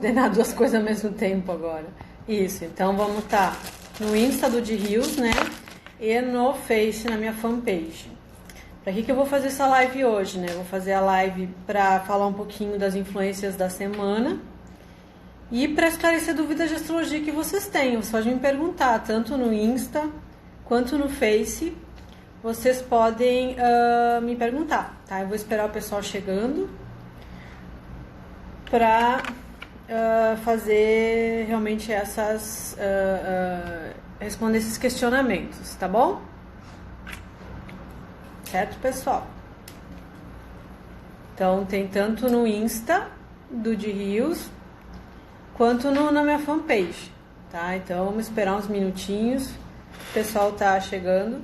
coordenar duas coisas ao mesmo tempo agora. Isso, então vamos estar no Insta do de Rios, né? E no Face, na minha fanpage. Para que eu vou fazer essa live hoje, né? Vou fazer a live para falar um pouquinho das influências da semana e para esclarecer dúvidas de astrologia que vocês têm. Vocês podem me perguntar, tanto no Insta quanto no Face. Vocês podem me perguntar, tá? Eu vou esperar o pessoal chegando para fazer realmente essas... responder esses questionamentos, tá bom? Certo, pessoal? Então, tem tanto no Insta do de Rios, quanto na minha fanpage, tá? Então, vamos esperar uns minutinhos, o pessoal tá chegando.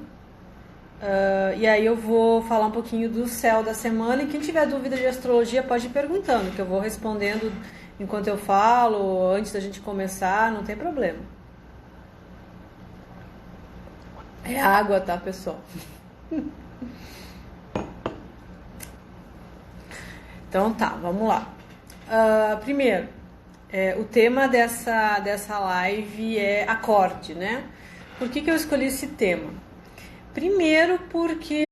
E aí eu vou falar um pouquinho do céu da semana, e quem tiver dúvida de astrologia pode ir perguntando, que eu vou respondendo enquanto eu falo, antes da gente começar, não tem problema. É água, tá, pessoal? Então tá, vamos lá. Primeiro, o tema dessa live é acorde, né? Por que eu escolhi esse tema? Primeiro porque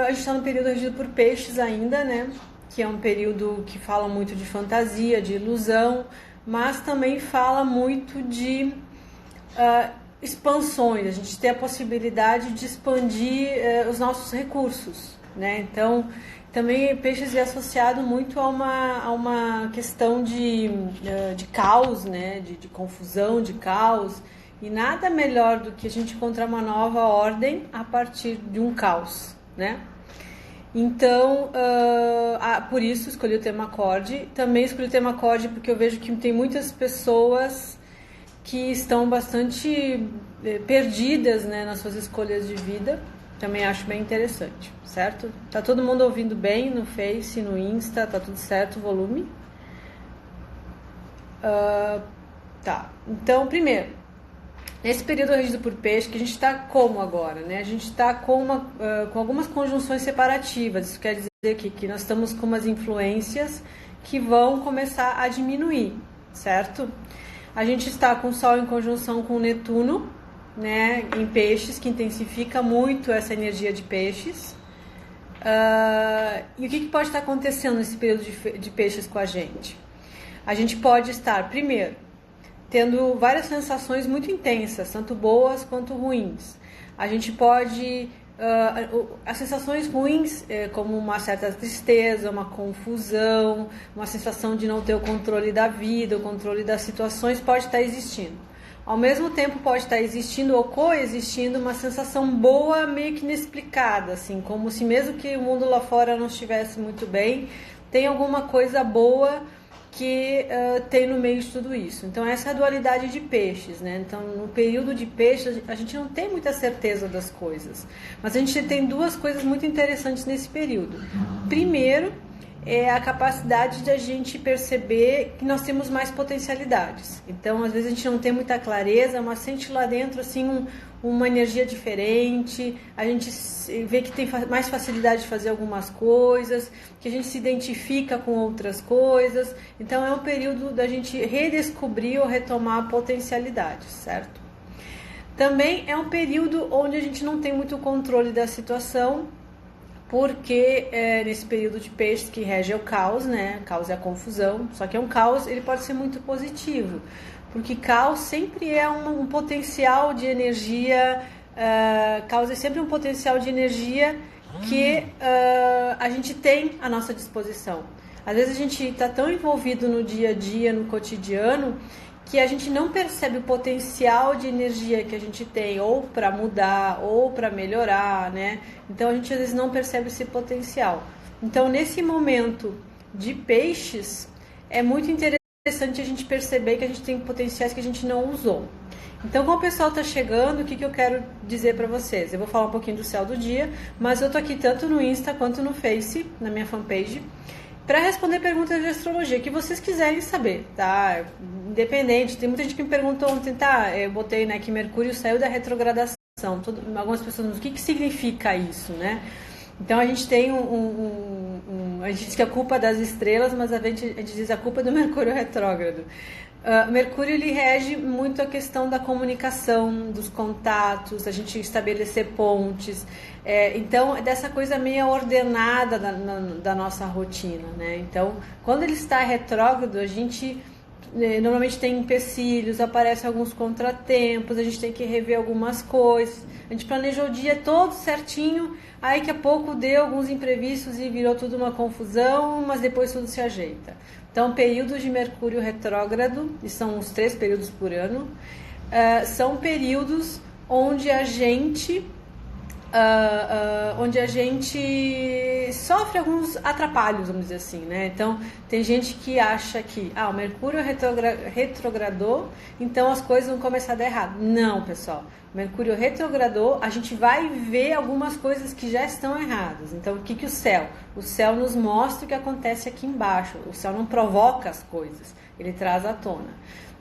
a gente está no período regido por peixes ainda, né? Que é um período que fala muito de fantasia, de ilusão, mas também fala muito de expansões, a gente tem a possibilidade de expandir os nossos recursos, né? Então, também peixes é associado muito a uma questão de caos, né? De confusão, de caos, e nada melhor do que a gente encontrar uma nova ordem a partir de um caos, né? Então, por isso escolhi o tema acorde. Também escolhi o tema acorde porque eu vejo que tem muitas pessoas que estão bastante perdidas, né, nas suas escolhas de vida. Também acho bem interessante, certo? Tá todo mundo ouvindo bem no Face, no Insta, tá tudo certo o volume? Tá, então primeiro, nesse período regido por peixe, que a gente está como agora, né? A gente está com algumas conjunções separativas. Isso quer dizer que nós estamos com umas influências que vão começar a diminuir, certo? A gente está com o Sol em conjunção com Netuno, né, em peixes, que intensifica muito essa energia de peixes. E o que pode estar acontecendo nesse período de peixes com a gente? A gente pode estar, primeiro, tendo várias sensações muito intensas, tanto boas quanto ruins. A gente pode... as sensações ruins, como uma certa tristeza, uma confusão, uma sensação de não ter o controle da vida, o controle das situações, pode estar existindo. Ao mesmo tempo pode estar existindo ou coexistindo uma sensação boa meio que inexplicada, assim, como se mesmo que o mundo lá fora não estivesse muito bem, tem alguma coisa boa que tem no meio de tudo isso. Então essa é a dualidade de peixes, né? Então no período de peixes a gente não tem muita certeza das coisas, mas a gente tem duas coisas muito interessantes nesse período. Primeiro é a capacidade de a gente perceber que nós temos mais potencialidades. Então às vezes a gente não tem muita clareza, mas sente lá dentro assim uma energia diferente, a gente vê que tem mais facilidade de fazer algumas coisas, que a gente se identifica com outras coisas. Então é um período da gente redescobrir ou retomar potencialidades, certo? Também é um período onde a gente não tem muito controle da situação, porque nesse período de peixes que rege é o caos, né? Caos é a confusão, só que é um caos, ele pode ser muito positivo, porque caos sempre é um potencial de energia, caos é sempre um potencial de energia que a gente tem à nossa disposição. Às vezes a gente está tão envolvido no dia a dia, no cotidiano, que a gente não percebe o potencial de energia que a gente tem, ou para mudar, ou para melhorar, né? Então a gente às vezes não percebe esse potencial. Então nesse momento de peixes, é muito interessante a gente perceber que a gente tem potenciais que a gente não usou. Então, como o pessoal está chegando, o que eu quero dizer para vocês? Eu vou falar um pouquinho do céu do dia, mas eu tô aqui tanto no Insta quanto no Face, na minha fanpage, para responder perguntas de astrologia que vocês quiserem saber, tá? Independente, tem muita gente que me perguntou ontem, tá? Eu botei, né, que Mercúrio saiu da retrogradação. Algumas pessoas, o que significa isso, né? Então a gente tem a gente diz que a culpa é das estrelas, mas a gente diz a culpa é do Mercúrio retrógrado. Mercúrio ele rege muito a questão da comunicação, dos contatos, a gente estabelecer pontes, então dessa coisa meio ordenada da nossa rotina, né? Então, quando ele está retrógrado, a gente normalmente tem empecilhos, aparecem alguns contratempos, a gente tem que rever algumas coisas, a gente planejou o dia todo certinho, aí daqui a pouco deu alguns imprevistos e virou tudo uma confusão, mas depois tudo se ajeita. Então, períodos de Mercúrio retrógrado, e são uns 3 períodos por ano, são períodos onde a gente sofre alguns atrapalhos, vamos dizer assim, né? Então, tem gente que acha que o Mercúrio retrogradou, então as coisas vão começar a dar errado. Não, pessoal. Mercúrio retrogradou, a gente vai ver algumas coisas que já estão erradas. Então, o que o céu? O céu nos mostra o que acontece aqui embaixo. O céu não provoca as coisas, ele traz à tona.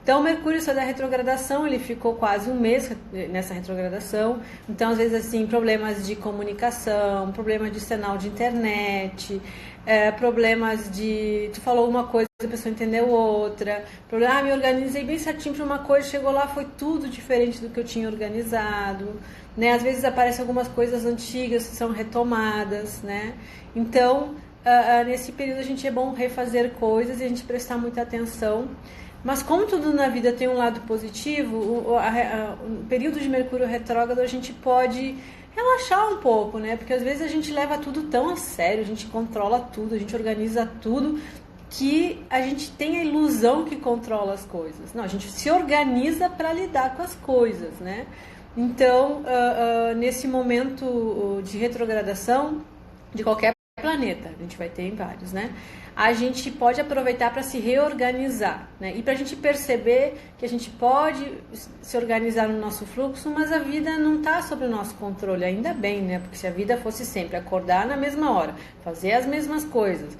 Então, o Mercúrio saiu da retrogradação, ele ficou quase um mês nessa retrogradação. Então, às vezes, assim, problemas de comunicação, problemas de sinal de internet, problemas de... Tu falou uma coisa, a pessoa entendeu outra. Me organizei bem certinho para uma coisa, chegou lá, foi tudo diferente do que eu tinha organizado. Né? Às vezes, aparecem algumas coisas antigas que são retomadas, né? Então, nesse período, a gente é bom refazer coisas e a gente prestar muita atenção. Mas como tudo na vida tem um lado positivo, o período de Mercúrio retrógrado a gente pode relaxar um pouco, né? Porque às vezes a gente leva tudo tão a sério, a gente controla tudo, a gente organiza tudo, que a gente tem a ilusão que controla as coisas. Não, a gente se organiza para lidar com as coisas, né? Então, nesse momento de retrogradação de qualquer planeta, a gente vai ter em vários, né? A gente pode aproveitar para se reorganizar, né? E para a gente perceber que a gente pode se organizar no nosso fluxo, mas a vida não está sob o nosso controle, ainda bem, né? Porque se a vida fosse sempre acordar na mesma hora, fazer as mesmas coisas,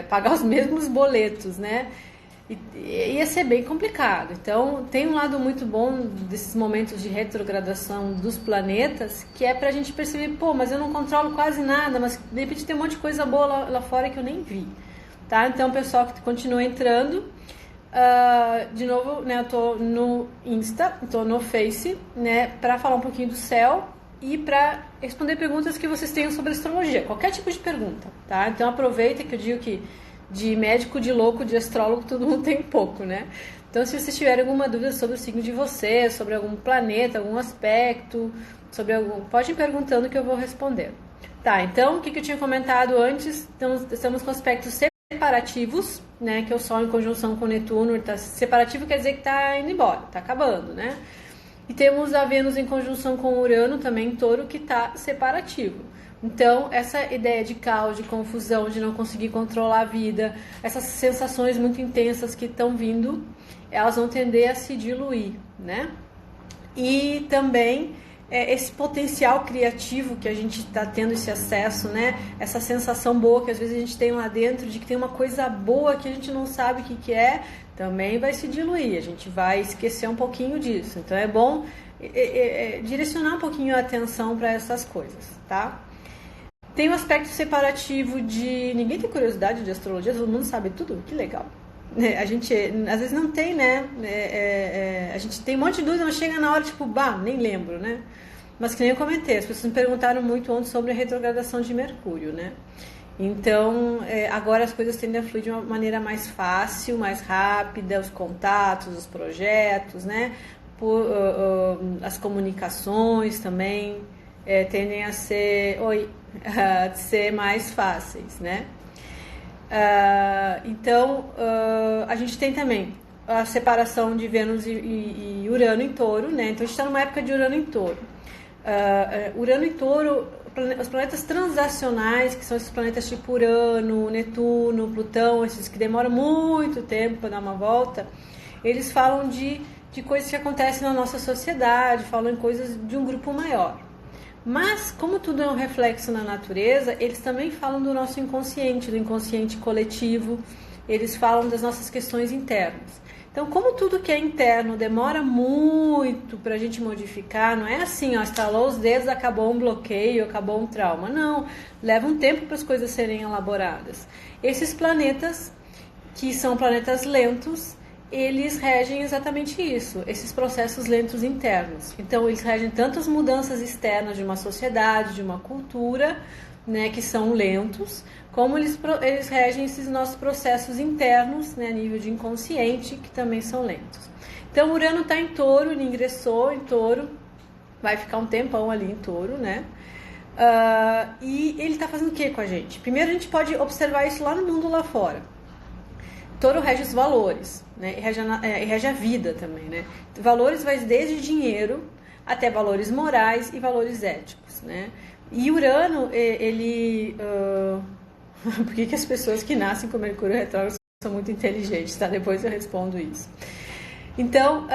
pagar os mesmos boletos, né? Ia ser bem complicado. Então, tem um lado muito bom desses momentos de retrogradação dos planetas, que é para a gente perceber, mas eu não controlo quase nada, mas de repente tem um monte de coisa boa lá fora que eu nem vi. Tá? Então, pessoal que continua entrando, de novo, né, eu tô no Insta, tô no Face, né, para falar um pouquinho do céu e para responder perguntas que vocês tenham sobre astrologia, qualquer tipo de pergunta, tá? Então, aproveita que eu digo que de médico, de louco, de astrólogo, todo mundo tem pouco, né? Então, se vocês tiverem alguma dúvida sobre o signo de vocês, sobre algum planeta, algum aspecto, pode ir perguntando que eu vou responder. Tá, então, o que eu tinha comentado antes? Então, estamos com aspectos separativos, né, que é o Sol em conjunção com Netuno. Tá, separativo quer dizer que está indo embora, está acabando, né? E temos a Vênus em conjunção com Urano, também em Touro, que está separativo. Então, essa ideia de caos, de confusão, de não conseguir controlar a vida, essas sensações muito intensas que estão vindo, elas vão tender a se diluir, né? E também esse potencial criativo que a gente está tendo esse acesso, né? Essa sensação boa que às vezes a gente tem lá dentro de que tem uma coisa boa que a gente não sabe o que é, também vai se diluir, a gente vai esquecer um pouquinho disso. Então é bom direcionar um pouquinho a atenção para essas coisas, tá? Tem um aspecto separativo de... Ninguém tem curiosidade de astrologia, todo mundo sabe tudo, que legal. A gente, às vezes não tem, né? A gente tem um monte de dúvida, mas chega na hora, tipo, nem lembro, né? Mas que nem eu comentei, as pessoas me perguntaram muito ontem sobre a retrogradação de Mercúrio, né? Então, agora as coisas tendem a fluir de uma maneira mais fácil, mais rápida, os contatos, os projetos, né? As comunicações também tendem a ser, ser mais fáceis, né? Então, a gente tem também a separação de Vênus e Urano em Touro, né? Então, a gente está numa época de Urano em Touro. Urano em Touro, os planetas transacionais, que são esses planetas tipo Urano, Netuno, Plutão, esses que demoram muito tempo para dar uma volta, eles falam de coisas que acontecem na nossa sociedade, falam em coisas de um grupo maior. Mas, como tudo é um reflexo na natureza, eles também falam do nosso inconsciente, do inconsciente coletivo, eles falam das nossas questões internas. Então, como tudo que é interno demora muito para a gente modificar, não é assim, ó, estalou os dedos, acabou um bloqueio, acabou um trauma. Não, leva um tempo para as coisas serem elaboradas. Esses planetas, que são planetas lentos, eles regem exatamente isso, esses processos lentos internos. Então, eles regem tanto as mudanças externas de uma sociedade, de uma cultura, né, que são lentos, como eles regem esses nossos processos internos, né, a nível de inconsciente, que também são lentos. Então, Urano está em Touro, ele ingressou em Touro, vai ficar um tempão ali em Touro, né? E ele está fazendo o que com a gente? Primeiro, a gente pode observar isso lá no mundo lá fora. Touro rege os valores, né? E rege a vida também, né? Valores vai desde dinheiro até valores morais e valores éticos, né? E Urano, ele... por que as pessoas que nascem com Mercúrio retrógrado são muito inteligentes, tá? Depois eu respondo isso. Então,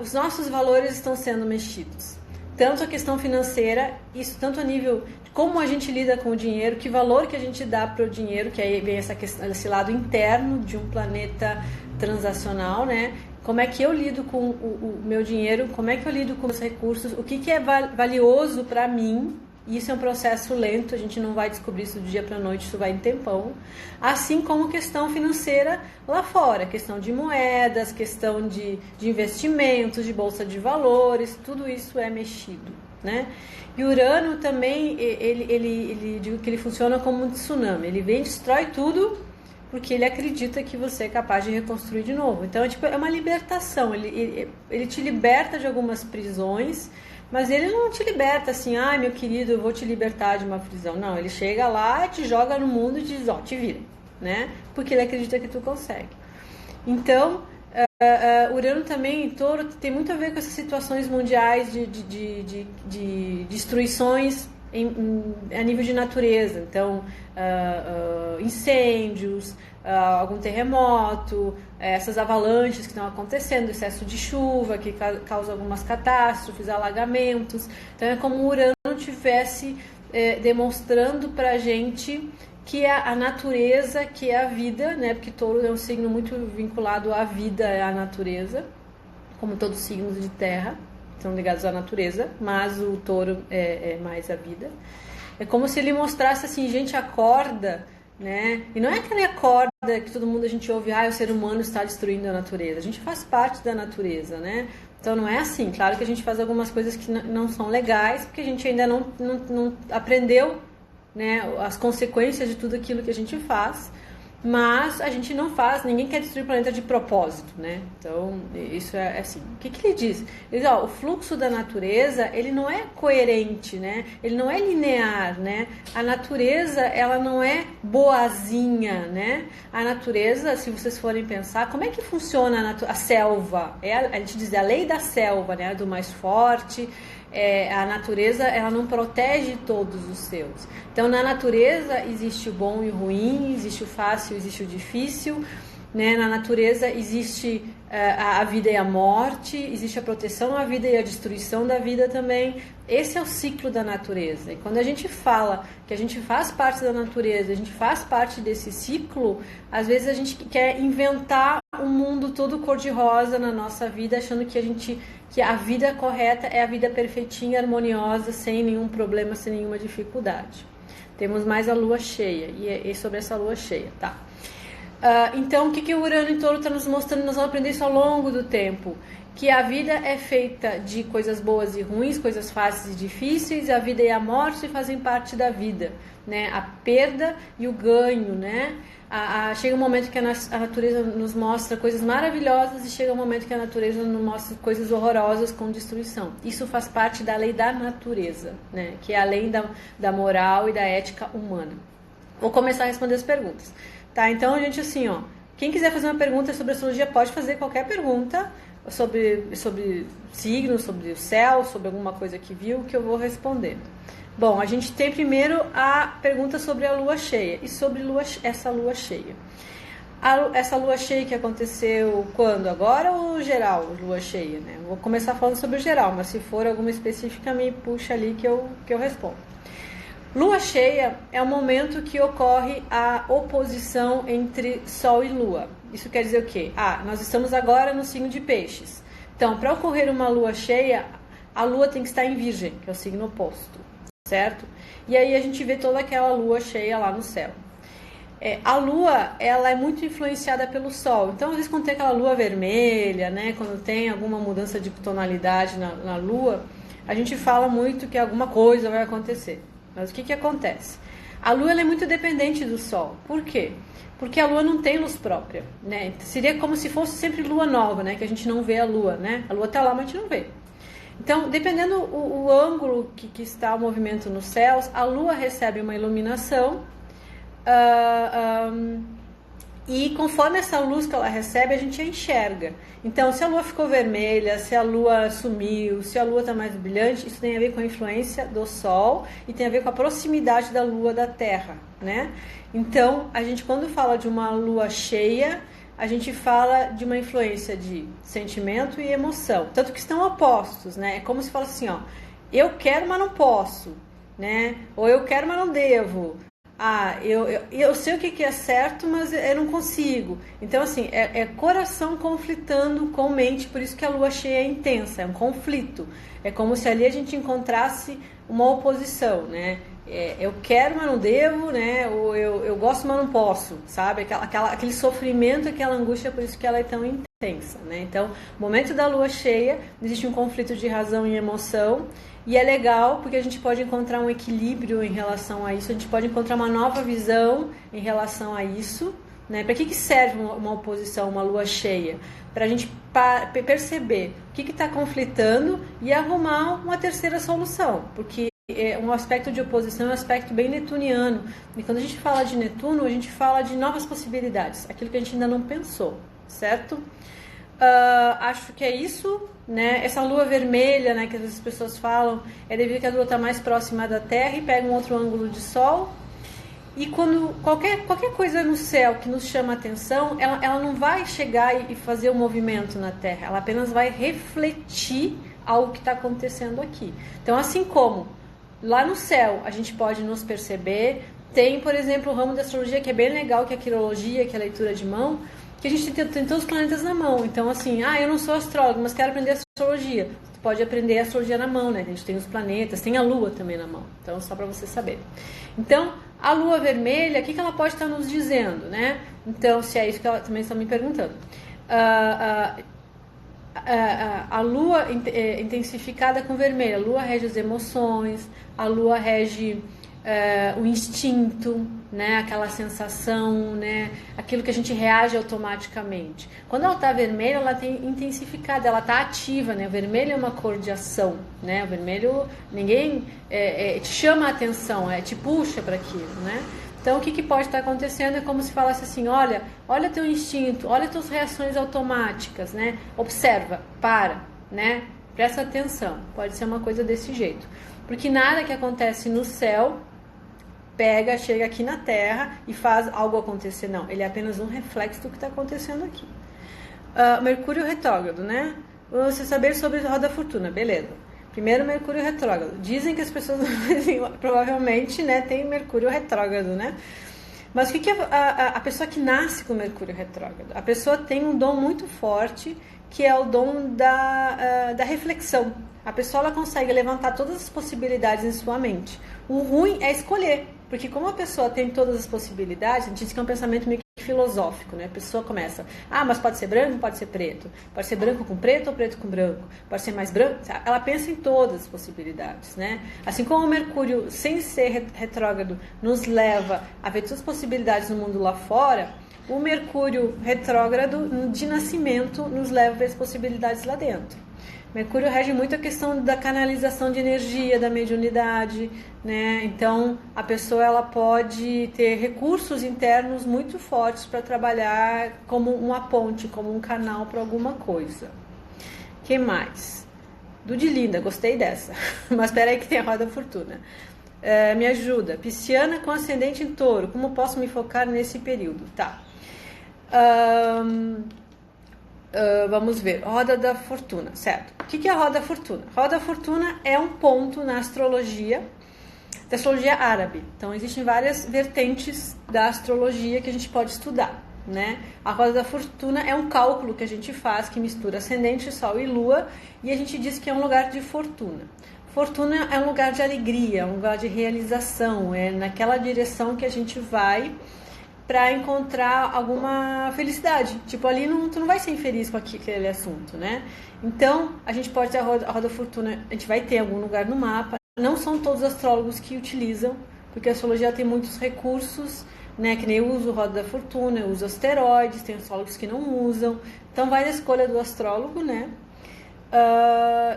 os nossos valores estão sendo mexidos. Tanto a questão financeira, isso tanto a nível de como a gente lida com o dinheiro, que valor que a gente dá para o dinheiro, que aí vem esse lado interno de um planeta transacional, né? Como é que eu lido com o meu dinheiro, como é que eu lido com os recursos, o que é valioso para mim. Isso é um processo lento, a gente não vai descobrir isso do dia para a noite, isso vai em tempão. Assim como questão financeira lá fora, questão de moedas, questão de investimentos, de bolsa de valores, tudo isso é mexido, né? E Urano também, digo que ele funciona como um tsunami, ele vem e destrói tudo, porque ele acredita que você é capaz de reconstruir de novo. Então, é uma libertação, ele te liberta de algumas prisões, mas ele não te liberta assim, ai meu querido, eu vou te libertar de uma prisão. Não, ele chega lá, te joga no mundo e diz, ó, te vira, né? Porque ele acredita que tu consegue. Então, Urano também em Touro tem muito a ver com essas situações mundiais de destruições a nível de natureza. Então, incêndios, algum terremoto, essas avalanches que estão acontecendo, excesso de chuva que causa algumas catástrofes, alagamentos. Então é como o Urano estivesse demonstrando pra gente que a natureza, que é a vida, né? Porque Touro é um signo muito vinculado à vida, à natureza, como todos os signos de terra são ligados à natureza, mas o Touro é mais a vida. É como se ele mostrasse assim, gente, acorda, né? E não é aquela acorda que todo mundo a gente ouve, o ser humano está destruindo a natureza. A gente faz parte da natureza, né? Então não é assim. Claro que a gente faz algumas coisas que não são legais, porque a gente ainda não aprendeu, né, as consequências de tudo aquilo que a gente faz. Mas a gente não faz, ninguém quer destruir o planeta de propósito, né? Então, isso é assim. O que ele diz? Ele diz, o fluxo da natureza, ele não é coerente, né? Ele não é linear, né? A natureza, ela não é boazinha, né? A natureza, se vocês forem pensar, como é que funciona a selva? A gente diz a lei da selva, né? Do mais forte. A natureza, ela não protege todos os seus. Então, na natureza existe o bom e o ruim, existe o fácil, existe o difícil, né? Na natureza existe a vida e a morte, existe a proteção à vida e a destruição da vida também. Esse é o ciclo da natureza. E quando a gente fala que a gente faz parte da natureza, a gente faz parte desse ciclo, às vezes a gente quer inventar um mundo todo cor-de-rosa na nossa vida, achando que a vida correta é a vida perfeitinha, harmoniosa, sem nenhum problema, sem nenhuma dificuldade. Temos mais a lua cheia, e sobre essa lua cheia, tá? Então, o que o Urano em Touro está nos mostrando? Nós vamos aprender isso ao longo do tempo. Que a vida é feita de coisas boas e ruins, coisas fáceis e difíceis, a vida e a morte fazem parte da vida, né? A perda e o ganho, né? Chega um momento que a natureza nos mostra coisas maravilhosas e chega um momento que a natureza nos mostra coisas horrorosas com destruição. Isso faz parte da lei da natureza, né? Que é a lei da moral e da ética humana. Vou começar a responder as perguntas. Tá, então, gente, assim, quem quiser fazer uma pergunta sobre astrologia pode fazer qualquer pergunta sobre signos, sobre o céu, sobre alguma coisa que viu, que eu vou responder. Bom, a gente tem primeiro a pergunta sobre a lua cheia e sobre essa lua cheia. Essa lua cheia que aconteceu quando? Agora ou geral, lua cheia, né? Vou começar falando sobre o geral, mas se for alguma específica, me puxa ali que eu respondo. Lua cheia é o momento que ocorre a oposição entre Sol e Lua. Isso quer dizer o quê? Nós estamos agora no signo de Peixes. Então, para ocorrer uma lua cheia, a lua tem que estar em Virgem, que é o signo oposto, certo? E aí a gente vê toda aquela lua cheia lá no céu. A lua, ela é muito influenciada pelo sol. Então, às vezes, quando tem aquela lua vermelha, né, quando tem alguma mudança de tonalidade na lua, a gente fala muito que alguma coisa vai acontecer. Mas o que acontece? A lua ela é muito dependente do sol. Por quê? Porque a lua não tem luz própria, né? Seria como se fosse sempre lua nova, né? Que a gente não vê a lua, né? A lua tá lá, mas a gente não vê. Então, dependendo o ângulo que está o movimento nos céus, a lua recebe uma iluminação e conforme essa luz que ela recebe, a gente a enxerga. Então, se a lua ficou vermelha, se a lua sumiu, se a lua está mais brilhante, isso tem a ver com a influência do Sol e tem a ver com a proximidade da lua da Terra, né? Então, a gente quando fala de uma lua cheia, a gente fala de uma influência de sentimento e emoção. Tanto que estão opostos, né? É como se fala assim, ó, eu quero, mas não posso, né? Ou eu quero, mas não devo. Eu sei o que é certo, mas eu não consigo. Então, assim, é coração conflitando com mente, por isso que a lua cheia é intensa, é um conflito. É como se ali a gente encontrasse uma oposição, né? Eu quero, mas não devo, né? Ou eu gosto, mas não posso, sabe? Aquele sofrimento, aquela angústia, por isso que ela é tão intensa, né? Então, no momento da lua cheia, existe um conflito de razão e emoção. E é legal porque a gente pode encontrar um equilíbrio em relação a isso, a gente pode encontrar uma nova visão em relação a isso, né? Para que serve uma oposição, uma lua cheia? Para a gente perceber o que está conflitando e arrumar uma terceira solução, porque um aspecto de oposição é um aspecto bem netuniano, e quando a gente fala de Netuno, a gente fala de novas possibilidades, aquilo que a gente ainda não pensou, certo? Acho que é isso, né? Essa lua vermelha, né, que às vezes as pessoas falam, é devido que a lua está mais próxima da Terra e pega um outro ângulo de Sol. E quando qualquer coisa no céu que nos chama a atenção, ela não vai chegar e fazer um movimento na Terra, ela apenas vai refletir algo que está acontecendo aqui. Então, assim como lá no céu a gente pode nos perceber, tem, por exemplo, o ramo da astrologia que é bem legal, que é a quirologia, que é a leitura de mão, que a gente tem todos os planetas na mão. Então, assim, eu não sou astrólogo, mas quero aprender astrologia. Você pode aprender a astrologia na mão, né? A gente tem os planetas, tem a lua também na mão. Então, só para você saber. Então, a lua vermelha, o que ela pode estar nos dizendo, né? Então, se é isso que ela também está me perguntando. A lua intensificada com vermelho, a lua rege as emoções, a lua rege o instinto, né? Aquela sensação, né? Aquilo que a gente reage automaticamente. Quando ela está vermelha, ela tem intensificada, ela está ativa, né? O vermelho é uma cor de ação, né? O vermelho, ninguém te chama a atenção, te puxa para aquilo, né? Então, o que pode estar acontecendo é como se falasse assim, olha teu instinto, olha tuas reações automáticas, né? Observa, para, né? Presta atenção. Pode ser uma coisa desse jeito. Porque nada que acontece no céu chega aqui na Terra e faz algo acontecer. Não, ele é apenas um reflexo do que está acontecendo aqui. Mercúrio retrógrado, né? Você saber sobre a roda da fortuna, beleza. Primeiro, Mercúrio retrógrado. Dizem que as pessoas provavelmente, né, tem Mercúrio retrógrado, né? Mas o que a pessoa que nasce com Mercúrio retrógrado? A pessoa tem um dom muito forte, que é o dom da reflexão. A pessoa ela consegue levantar todas as possibilidades em sua mente. O ruim é escolher, porque como a pessoa tem todas as possibilidades, a gente diz que é um pensamento meio que filosófico, né? A pessoa começa, mas pode ser branco, pode ser preto, pode ser branco com preto ou preto com branco, pode ser mais branco, ela pensa em todas as possibilidades, né? Assim como o Mercúrio, sem ser retrógrado, nos leva a ver todas as possibilidades no mundo lá fora, o Mercúrio retrógrado de nascimento nos leva a ver as possibilidades lá dentro. Mercúrio rege muito a questão da canalização de energia, da mediunidade, né? Então, a pessoa ela pode ter recursos internos muito fortes para trabalhar como uma ponte, como um canal para alguma coisa. Que mais? Do de linda, gostei dessa. Mas espera aí que tem a roda da fortuna. Me ajuda. Pisciana com ascendente em touro. Como posso me focar nesse período? Tá. Vamos ver, roda da fortuna, certo? O que é a roda da fortuna? Roda da fortuna é um ponto na astrologia, da astrologia árabe. Então, existem várias vertentes da astrologia que a gente pode estudar. né? A roda da fortuna é um cálculo que a gente faz que mistura ascendente, sol e lua, e a gente diz que é um lugar de fortuna. Fortuna é um lugar de alegria, um lugar de realização, é naquela direção que a gente vai para encontrar alguma felicidade. Tipo, ali tu não vai ser infeliz com aquele assunto, né? Então, a gente pode ter a roda fortuna, a gente vai ter em algum lugar no mapa. Não são todos os astrólogos que utilizam, porque a astrologia tem muitos recursos, né? Que nem eu uso roda da fortuna, eu uso asteroides, tem astrólogos que não usam. Então, vai da escolha do astrólogo, né?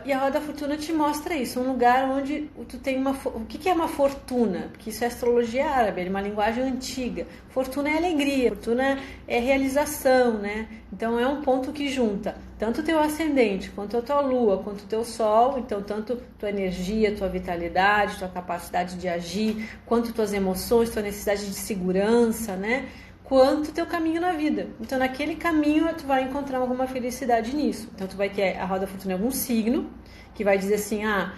E a roda da fortuna te mostra isso, um lugar onde tu tem o que é uma fortuna? Porque isso é astrologia árabe, é uma linguagem antiga. Fortuna é alegria, fortuna é realização, né? Então é um ponto que junta tanto o teu ascendente, quanto a tua lua, quanto o teu sol, então tanto tua energia, tua vitalidade, tua capacidade de agir, quanto tuas emoções, tua necessidade de segurança, né? Quanto teu caminho na vida. Então, naquele caminho, tu vai encontrar alguma felicidade nisso. Então, tu vai ter a roda da fortuna em algum signo, que vai dizer assim, a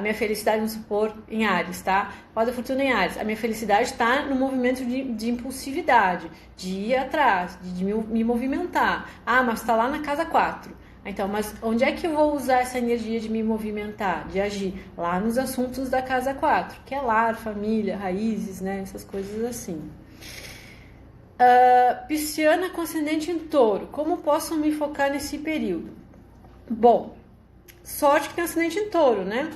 minha felicidade, vamos supor, em Áries, tá? Roda da fortuna em Áries. A minha felicidade está no movimento de impulsividade, de ir atrás, de me movimentar. Mas tá lá na casa 4. Então, mas onde é que eu vou usar essa energia de me movimentar, de agir? Lá nos assuntos da casa 4, que é lar, família, raízes, né? Essas coisas assim. Pisciana com ascendente em touro. Como posso me focar nesse período? Bom, sorte que tem ascendente em touro, né?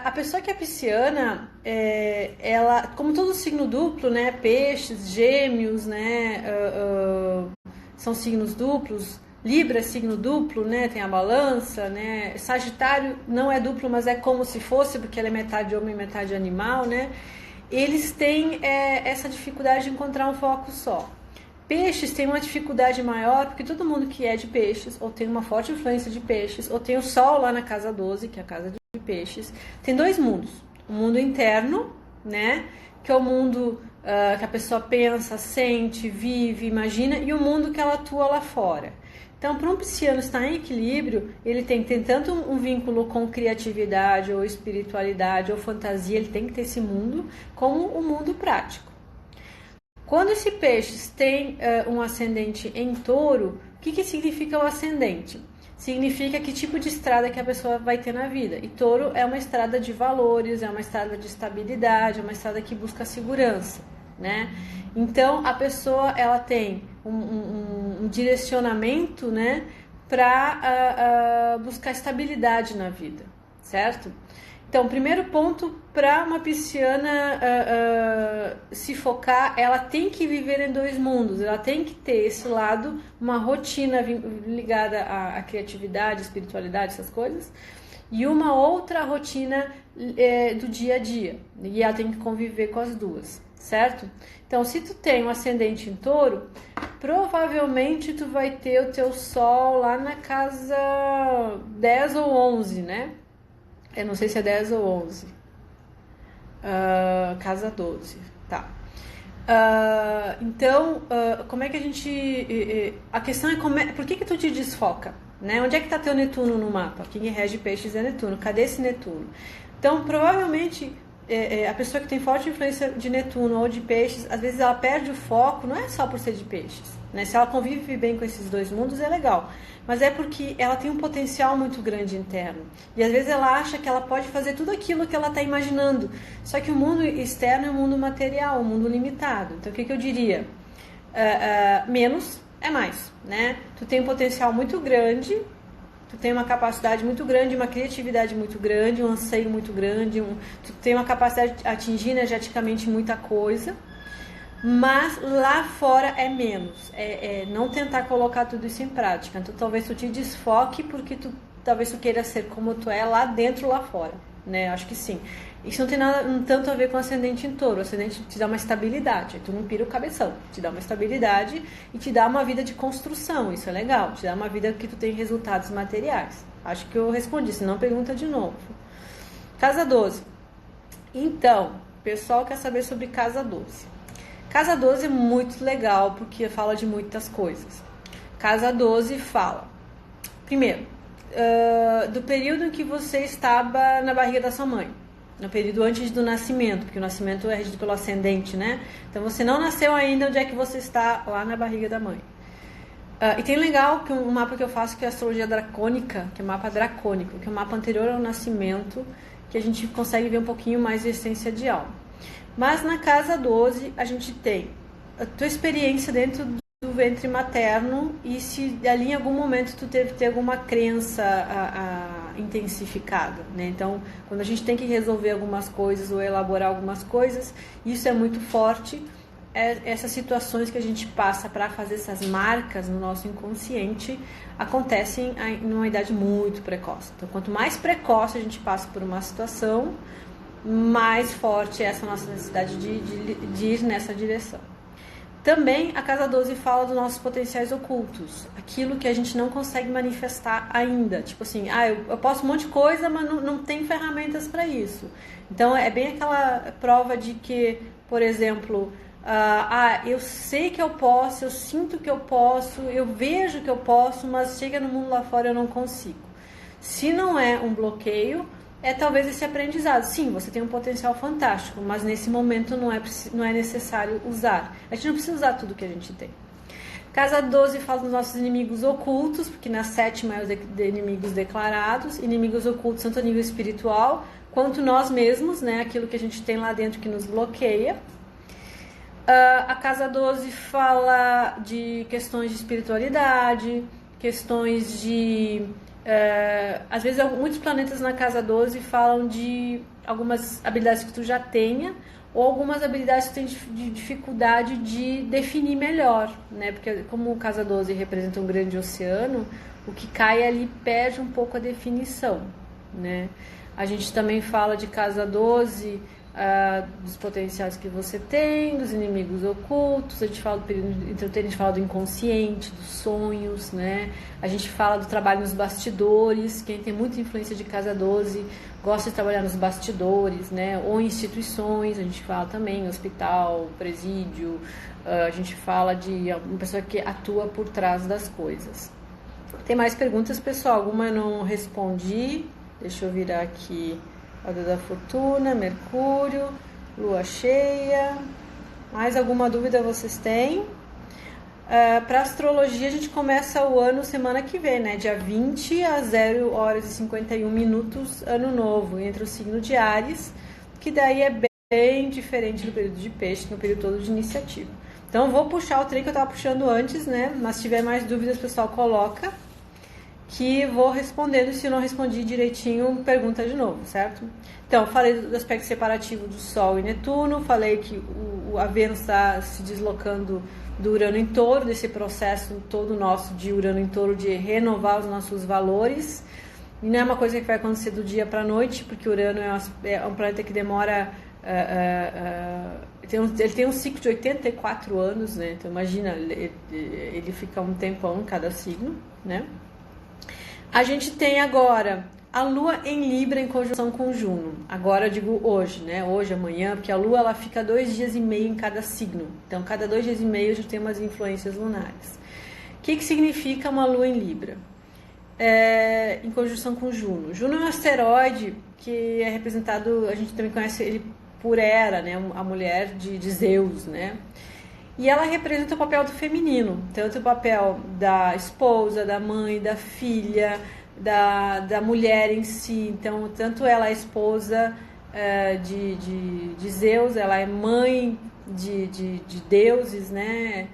A pessoa que é pisciana, ela, como todo signo duplo, né? Peixes, gêmeos, né? São signos duplos. Libra é signo duplo, né? Tem a balança, né? Sagitário não é duplo, mas é como se fosse, porque ele é metade homem e metade animal, né? Eles têm essa dificuldade de encontrar um foco só. Peixes tem uma dificuldade maior, porque todo mundo que é de peixes, ou tem uma forte influência de peixes, ou tem o sol lá na casa 12, que é a casa de peixes, tem dois mundos. O mundo interno, né, que é o mundo que a pessoa pensa, sente, vive, imagina, e o mundo que ela atua lá fora. Então, para um pisciano estar em equilíbrio, ele tem que ter tanto um vínculo com criatividade, ou espiritualidade, ou fantasia, ele tem que ter esse mundo, como o mundo prático. Quando esse peixe tem um ascendente em touro, o que significa o ascendente? Significa que tipo de estrada que a pessoa vai ter na vida. E touro é uma estrada de valores, é uma estrada de estabilidade, é uma estrada que busca segurança, né? Então, a pessoa, ela tem um direcionamento, né, para buscar estabilidade na vida, certo? Então, primeiro ponto, para uma pisciana se focar, ela tem que viver em dois mundos, ela tem que ter esse lado, uma rotina ligada à criatividade, espiritualidade, essas coisas, e uma outra rotina do dia a dia, e ela tem que conviver com as duas, certo? Então, se tu tem um ascendente em touro, provavelmente tu vai ter o teu sol lá na casa 10 ou 11, né? Eu não sei se é 10 ou 11. Casa 12, tá. Então, como é que a gente... A questão é por que tu te desfoca? Né? Onde é que tá teu Netuno no mapa? Quem rege peixes é Netuno. Cadê esse Netuno? Então, provavelmente, a pessoa que tem forte influência de Netuno ou de peixes, às vezes ela perde o foco, não é só por ser de peixes. Né? Se ela convive bem com esses dois mundos, é legal. Mas é porque ela tem um potencial muito grande interno. E às vezes ela acha que ela pode fazer tudo aquilo que ela está imaginando. Só que o mundo externo é um mundo material, um mundo limitado. Então o que eu diria? Menos é mais, né? Tu tem um potencial muito grande, tu tem uma capacidade muito grande, uma criatividade muito grande, um anseio muito grande, tu tem uma capacidade de atingir energeticamente muita coisa, mas lá fora é menos, não tentar colocar tudo isso em prática. Então talvez tu te desfoque porque talvez tu queira ser como tu é lá dentro, lá fora, né? Acho que sim. Isso não tem nada tanto a ver com o ascendente em touro. O ascendente te dá uma estabilidade, tu não pira o cabeção, te dá uma estabilidade e te dá uma vida de construção, isso é legal, te dá uma vida que tu tem resultados materiais. Acho que eu respondi, se não pergunta de novo. Casa 12. Então, o pessoal quer saber sobre casa 12. Casa 12 é muito legal porque fala de muitas coisas. Casa 12 fala, primeiro, do período em que você estava na barriga da sua mãe, no período antes do nascimento, porque o nascimento é regido pelo ascendente, né? Então você não nasceu ainda, onde é que você está? Lá na barriga da mãe. E tem legal que um mapa que eu faço, que é a astrologia dracônica, que é o mapa dracônico, que é o mapa anterior ao nascimento, que a gente consegue ver um pouquinho mais de essência de alma. Mas na casa 12 a gente tem a tua experiência dentro do ventre materno e se ali em algum momento tu teve ter alguma crença intensificada, né? Então, quando a gente tem que resolver algumas coisas ou elaborar algumas coisas, isso é muito forte. Essas situações que a gente passa para fazer essas marcas no nosso inconsciente acontecem numa idade muito precoce. Então, quanto mais precoce a gente passa por uma situação, mais forte é essa nossa necessidade de ir nessa direção. Também a casa 12 fala dos nossos potenciais ocultos, aquilo que a gente não consegue manifestar ainda. Tipo assim, eu posso um monte de coisa, mas não tem ferramentas para isso. Então é bem aquela prova de que, por exemplo, eu sei que eu posso, eu sinto que eu posso, eu vejo que eu posso, mas chega no mundo lá fora eu não consigo. Se não é um bloqueio, é talvez esse aprendizado. Sim, você tem um potencial fantástico, mas nesse momento não é necessário usar. A gente não precisa usar tudo que a gente tem. Casa 12 fala dos nossos inimigos ocultos, porque na 7ª é os inimigos declarados. Inimigos ocultos tanto a nível espiritual, quanto nós mesmos, né? Aquilo que a gente tem lá dentro que nos bloqueia. A casa 12 fala de questões de espiritualidade, questões de... às vezes muitos planetas na casa 12 falam de algumas habilidades que tu já tenha ou algumas habilidades que tu tem de dificuldade de definir melhor, né? Porque como o casa 12 representa um grande oceano, o que cai ali perde um pouco a definição, né? A gente também fala de casa 12, dos potenciais que você tem, dos inimigos ocultos, a gente fala do período entretenimento, a gente fala do inconsciente, dos sonhos, né? A gente fala do trabalho nos bastidores, quem tem muita influência de casa 12 gosta de trabalhar nos bastidores, né? Ou em instituições, a gente fala também hospital, presídio, a gente fala de uma pessoa que atua por trás das coisas. Tem mais perguntas, pessoal? Alguma eu não respondi? Deixa eu virar aqui. Roda da Fortuna, Mercúrio, Lua cheia. Mais alguma dúvida vocês têm? Para astrologia, a gente começa o ano semana que vem, né? Dia 20 às 0 horas e 51 minutos, ano novo, entre o signo de Áries, que daí é bem diferente do período de Peixe, no período todo de iniciativa. Então, eu vou puxar o trem que eu estava puxando antes, né? Mas se tiver mais dúvidas, o pessoal coloca, que vou respondendo. Se eu não respondi direitinho, pergunta de novo, certo? Então, falei do aspecto separativo do Sol e Netuno, falei que a Vênus está se deslocando do Urano em Touro, desse processo todo nosso de Urano em Touro, de renovar os nossos valores. E não é uma coisa que vai acontecer do dia para a noite, porque o Urano é um planeta que demora... ele tem um ciclo de 84 anos, né? Então, imagina, ele fica um tempão em cada signo, né? A gente tem agora a Lua em Libra em conjunção com Juno. Agora eu digo hoje, né? Hoje, amanhã, porque a Lua ela fica 2 dias e meio em cada signo. Então, cada 2 dias e meio a gente tem umas influências lunares. O que significa uma Lua em Libra? Em conjunção com Juno. Juno é um asteroide que é representado, a gente também conhece ele por Hera, né? A mulher de Zeus, né? E ela representa o papel do feminino, tanto o papel da esposa, da mãe, da filha, da mulher em si. Então, tanto ela é esposa de Zeus, ela é mãe de deuses, né?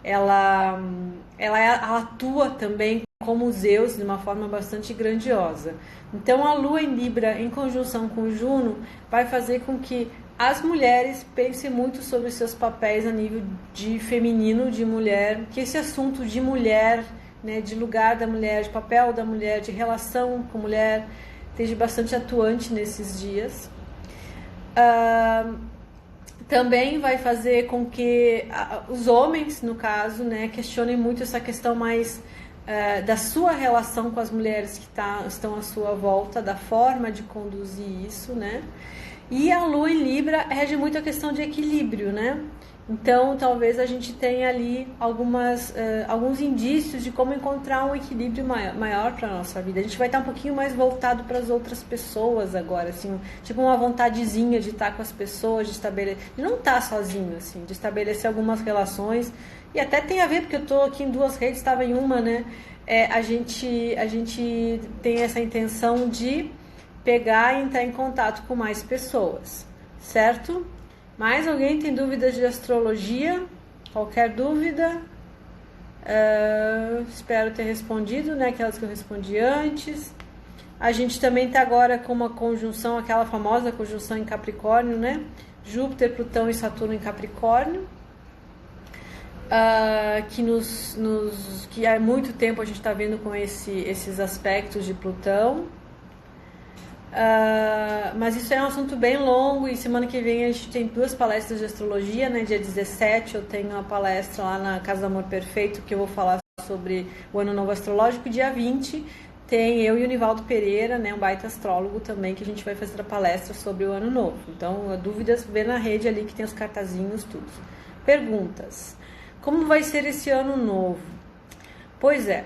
Ela atua também como Zeus de uma forma bastante grandiosa. Então, a Lua em Libra, em conjunção com Juno, vai fazer com que as mulheres pensem muito sobre os seus papéis a nível de feminino, de mulher, que esse assunto de mulher, né, de lugar da mulher, de papel da mulher, de relação com mulher, esteja bastante atuante nesses dias. Também vai fazer com que os homens, no caso, né, questionem muito essa questão mais da sua relação com as mulheres que estão à sua volta, da forma de conduzir isso, né? E a Lua em Libra rege muito a questão de equilíbrio, né? Então, talvez a gente tenha ali alguns indícios de como encontrar um equilíbrio maior para a nossa vida. A gente vai estar um pouquinho mais voltado para as outras pessoas agora, assim, tipo uma vontadezinha de estar com as pessoas, de não estar sozinho, assim, de estabelecer algumas relações. E até tem a ver, porque eu estou aqui em 2 redes, estava em uma, né? A gente tem essa intenção de pegar e entrar em contato com mais pessoas, certo? Mais alguém tem dúvidas de astrologia? Qualquer dúvida? Espero ter respondido, né? Aquelas que eu respondi antes. A gente também está agora com uma conjunção, aquela famosa conjunção em Capricórnio, né? Júpiter, Plutão e Saturno em Capricórnio. Que há muito tempo a gente está vendo com esses aspectos de Plutão. Mas isso é um assunto bem longo e semana que vem a gente tem 2 palestras de astrologia, né? Dia 17 eu tenho uma palestra lá na Casa do Amor Perfeito que eu vou falar sobre o Ano Novo Astrológico. Dia 20 tem eu e o Nivaldo Pereira, né? Um baita astrólogo também, que a gente vai fazer a palestra sobre o Ano Novo. Então, dúvidas, vê na rede ali que tem os cartazinhos, tudo. Perguntas. Como vai ser esse Ano Novo? Pois é.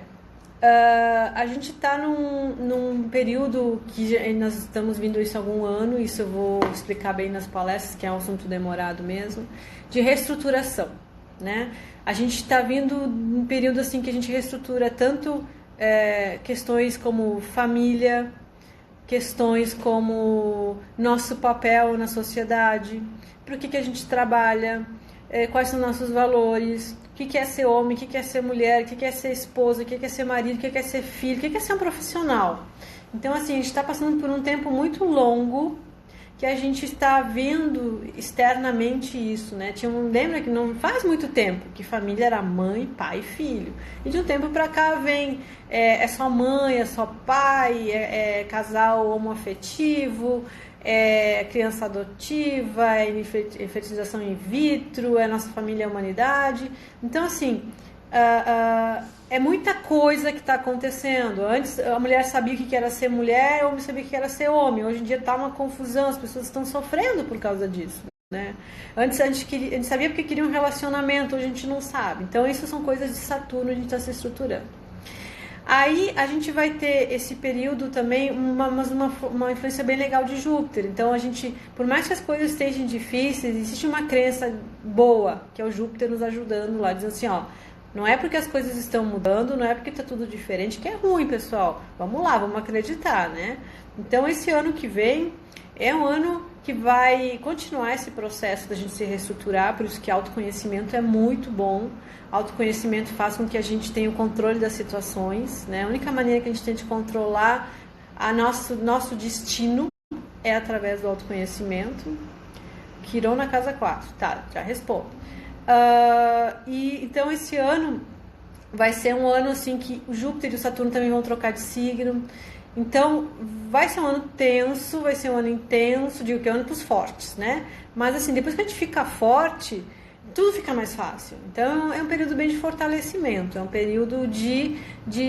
A gente está num período que nós estamos vindo isso há algum ano, isso eu vou explicar bem nas palestras, que é um assunto demorado mesmo, de reestruturação, né? A gente está vindo num período assim que a gente reestrutura tanto questões como família, questões como nosso papel na sociedade, para o que a gente trabalha, quais são nossos valores, o que é ser homem, o que é ser mulher, o que é ser esposa, o que é ser marido, o que é ser filho, o que é ser um profissional. Então, assim, a gente está passando por um tempo muito longo que a gente está vendo externamente isso, né? Lembra que não faz muito tempo que família era mãe, pai e filho. E de um tempo para cá vem, é só mãe, é só pai, é casal homoafetivo, é criança adotiva, é fertilização in vitro, é nossa família, é a humanidade. Então, assim, é muita coisa que está acontecendo. Antes a mulher sabia o que era ser mulher, o homem sabia o que era ser homem. Hoje em dia está uma confusão, as pessoas estão sofrendo por causa disso, né? Antes a gente sabia porque queria um relacionamento, hoje a gente não sabe. Então, isso são coisas de Saturno, a gente está se estruturando. Aí a gente vai ter esse período também, uma influência bem legal de Júpiter. Então, por mais que as coisas estejam difíceis, existe uma crença boa, que é o Júpiter nos ajudando lá, dizendo assim, ó, não é porque as coisas estão mudando, não é porque está tudo diferente que é ruim, pessoal. Vamos lá, vamos acreditar, né? Então, esse ano que vem é um ano que vai continuar esse processo da gente se reestruturar, por isso que autoconhecimento é muito bom. Autoconhecimento faz com que a gente tenha o controle das situações, né? A única maneira que a gente tem de controlar nosso destino é através do autoconhecimento. Quirón na casa 4, tá, já respondo. Então esse ano vai ser um ano assim que o Júpiter e o Saturno também vão trocar de signo. Então vai ser um ano tenso, vai ser um ano intenso, digo que é um ano para os fortes, né? Mas assim, depois que a gente fica forte, tudo fica mais fácil. Então é um período bem de fortalecimento, é um período de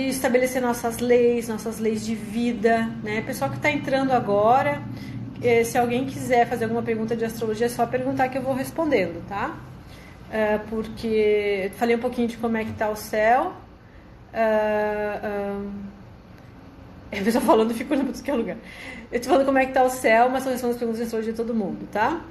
estabelecer nossas leis de vida, né? Pessoal que está entrando agora, se alguém quiser fazer alguma pergunta de astrologia, é só perguntar que eu vou respondendo, tá? Porque eu falei um pouquinho de como é que está o céu. A pessoa falando, fico olhando para que é lugar. Eu tô falando como é que tá o céu, mas são as perguntas de astrologia de todo mundo, tá?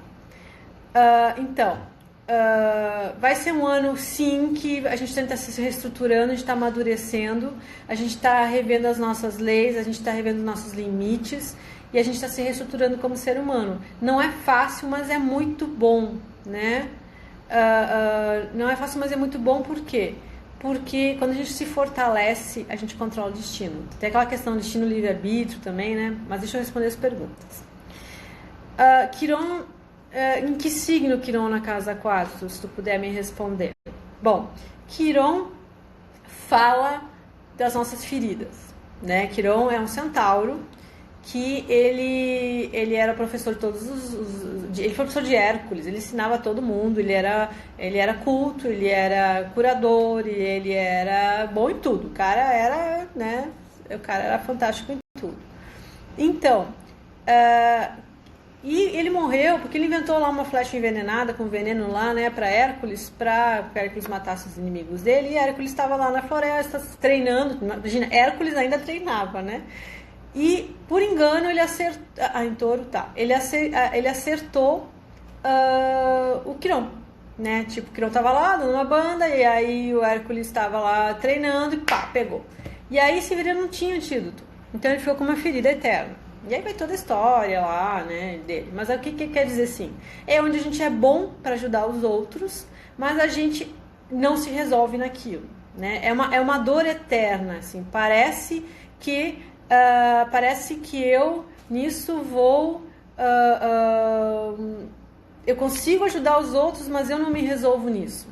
Vai ser um ano, sim, que a gente está se reestruturando, a gente está amadurecendo, a gente está revendo as nossas leis, a gente está revendo nossos limites e a gente está se reestruturando como ser humano. Não é fácil, mas é muito bom, né? Não é fácil, mas é muito bom, por quê? Porque quando a gente se fortalece, a gente controla o destino. Tem aquela questão do destino livre-arbítrio também, né? Mas deixa eu responder as perguntas. Quirón, em que signo Quirón na casa 4? Se tu puder me responder. Bom, Quirón fala das nossas feridas, né? Quirón é um centauro que ele era professor de ele foi professor de Hércules, ele ensinava a todo mundo, ele era culto, ele era curador, ele era bom em tudo, o cara era fantástico em tudo. Então, E ele morreu porque ele inventou lá uma flecha envenenada com veneno lá, né, para Hércules matasse os inimigos dele. E Hércules estava lá na floresta treinando. Imagina, Hércules ainda treinava, né? E por engano ele acertou. Em touro, tá. Ele acertou o Quirón, né? Tipo, o Quirón tava lá dando uma banda e aí o Hércules estava lá treinando e pá, pegou. E aí Severino não tinha antídoto. Então ele ficou com uma ferida eterna. E aí vai toda a história lá, né, dele. Mas o que quer dizer assim? É onde a gente é bom para ajudar os outros, mas a gente não se resolve naquilo, né? É uma dor eterna, assim. Parece que eu nisso vou eu consigo ajudar os outros, mas eu não me resolvo nisso.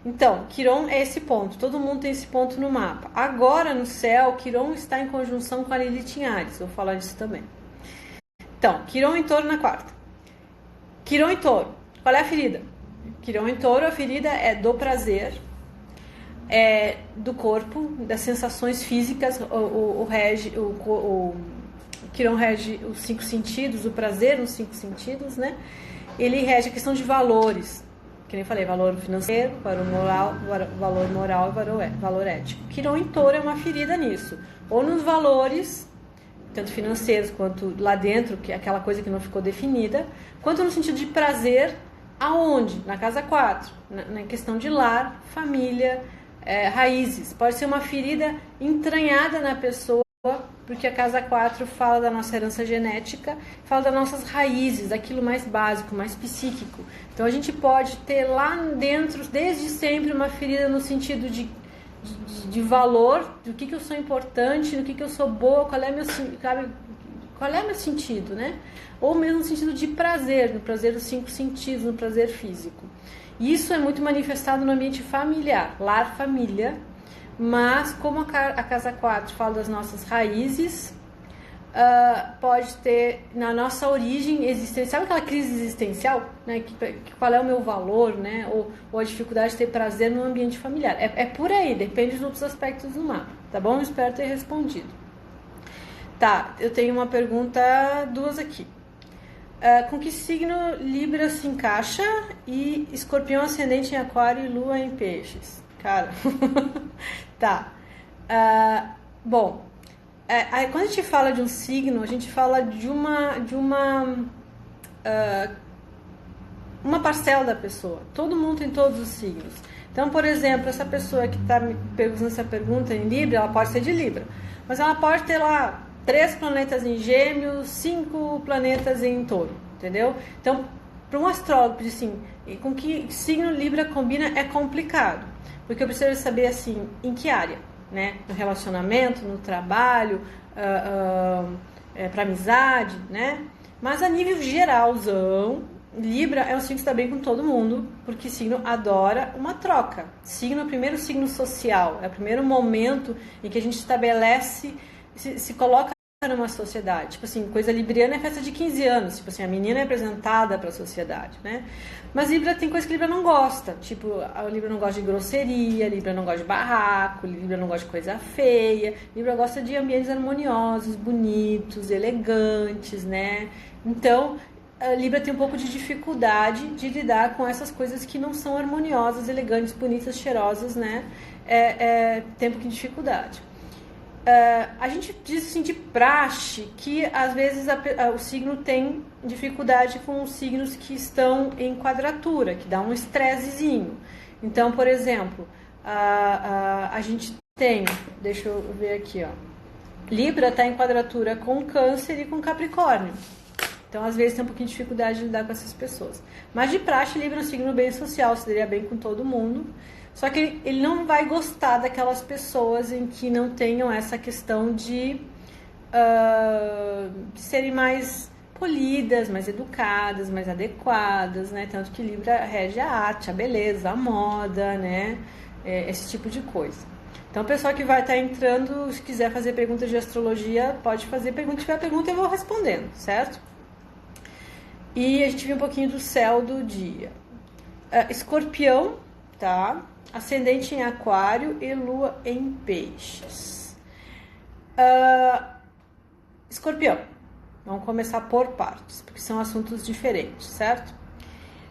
Então, Quirón é esse ponto. Todo mundo tem esse ponto no mapa. Agora, no céu, Quirón está em conjunção com a Lilith em Áries. Vou falar disso também. Então, Quirón em touro na quarta. Quirón em touro. Qual é a ferida? Quirón em touro, a ferida é do prazer, do corpo, das sensações físicas. O Quirón rege os 5 sentidos, o prazer nos 5 sentidos, né? Ele rege a questão de valores. Que nem falei, valor financeiro, valor moral e valor ético. Quirón em touro é uma ferida nisso. Ou nos valores, tanto financeiros quanto lá dentro, que é aquela coisa que não ficou definida, quanto no sentido de prazer, aonde? Na casa 4, na questão de lar, família, raízes. Pode ser uma ferida entranhada na pessoa, porque a casa 4 fala da nossa herança genética, fala das nossas raízes, daquilo mais básico, mais psíquico. Então a gente pode ter lá dentro, desde sempre, uma ferida no sentido de valor, do que eu sou importante, do que eu sou boa, qual é meu sentido, né? Ou mesmo no sentido de prazer, no prazer dos 5 sentidos, no prazer físico. Isso é muito manifestado no ambiente familiar, lar, família. Mas como a casa 4 fala das nossas raízes, pode ter na nossa origem existencial, aquela crise existencial, né? Qual é o meu valor, né? Ou a dificuldade de ter prazer no ambiente familiar. É por aí, depende dos outros aspectos do mapa, tá bom? Espero ter respondido. Tá, eu tenho uma pergunta, 2 aqui. Com que signo Libra se encaixa e Escorpião ascendente em Aquário e Lua em Peixes? Cara, tá. Bom, quando a gente fala de um signo, a gente fala de uma parcela da pessoa. Todo mundo tem todos os signos. Então, por exemplo, essa pessoa que está me fazendo essa pergunta em Libra, ela pode ser de Libra, mas ela pode ter lá 3 planetas em Gêmeos, 5 planetas em Touro, entendeu? Então, para um astrólogo, assim, com que signo Libra combina é complicado. Porque eu preciso saber, assim, em que área, né? No relacionamento, no trabalho, para amizade, né? Mas a nível geralzão, Libra é um signo que está bem com todo mundo, porque signo adora uma troca. Signo é o primeiro signo social, é o primeiro momento em que a gente estabelece, se coloca numa sociedade. Tipo assim, coisa libriana é festa de 15 anos. Tipo assim, a menina é apresentada para a sociedade, né? Mas Libra tem coisa que Libra não gosta. Tipo, a Libra não gosta de grosseria, Libra não gosta de barraco, Libra não gosta de coisa feia. Libra gosta de ambientes harmoniosos, bonitos, elegantes, né? Então, a Libra tem um pouco de dificuldade de lidar com essas coisas que não são harmoniosas, elegantes, bonitas, cheirosas, né? Tem um pouquinho de dificuldade. A gente diz assim de praxe que às vezes o signo tem dificuldade com os signos que estão em quadratura, que dá um estressezinho. Então, por exemplo, a gente tem, deixa eu ver aqui, ó, Libra está em quadratura com Câncer e com Capricórnio. Então, às vezes tem um pouquinho de dificuldade de lidar com essas pessoas. Mas de praxe, Libra é um signo bem social, se daria bem com todo mundo. Só que ele não vai gostar daquelas pessoas em que não tenham essa questão de serem mais polidas, mais educadas, mais adequadas, né? Tanto que Libra rege a arte, a beleza, a moda, né? Esse tipo de coisa. Então, o pessoal que vai estar entrando, se quiser fazer perguntas de astrologia, pode fazer pergunta. Se tiver pergunta, eu vou respondendo, certo? E a gente viu um pouquinho do céu do dia. Escorpião, tá? Ascendente em Aquário e Lua em Peixes. Escorpião. Vamos começar por partes, porque são assuntos diferentes, certo?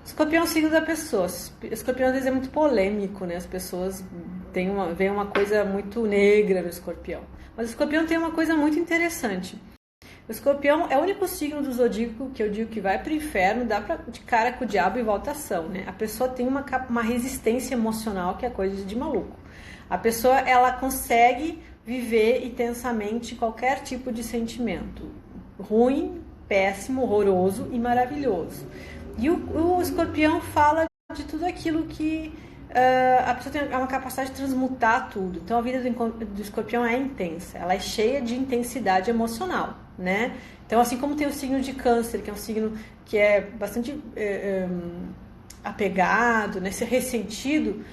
Escorpião é o signo da pessoa. Escorpião às vezes é muito polêmico, né? As pessoas veem uma coisa muito negra no escorpião. Mas o escorpião tem uma coisa muito interessante. O escorpião é o único signo do zodíaco que eu digo que vai para o inferno, dá de cara com o diabo e voltação, né? A pessoa tem uma resistência emocional que é coisa de maluco. A pessoa, ela consegue viver intensamente qualquer tipo de sentimento. Ruim, péssimo, horroroso e maravilhoso. E o escorpião fala de tudo aquilo que a pessoa tem uma capacidade de transmutar tudo. Então a vida do escorpião é intensa, ela é cheia de intensidade emocional, né? Então assim como tem o signo de câncer, que é um signo que é bastante apegado, né? Ser ressentido,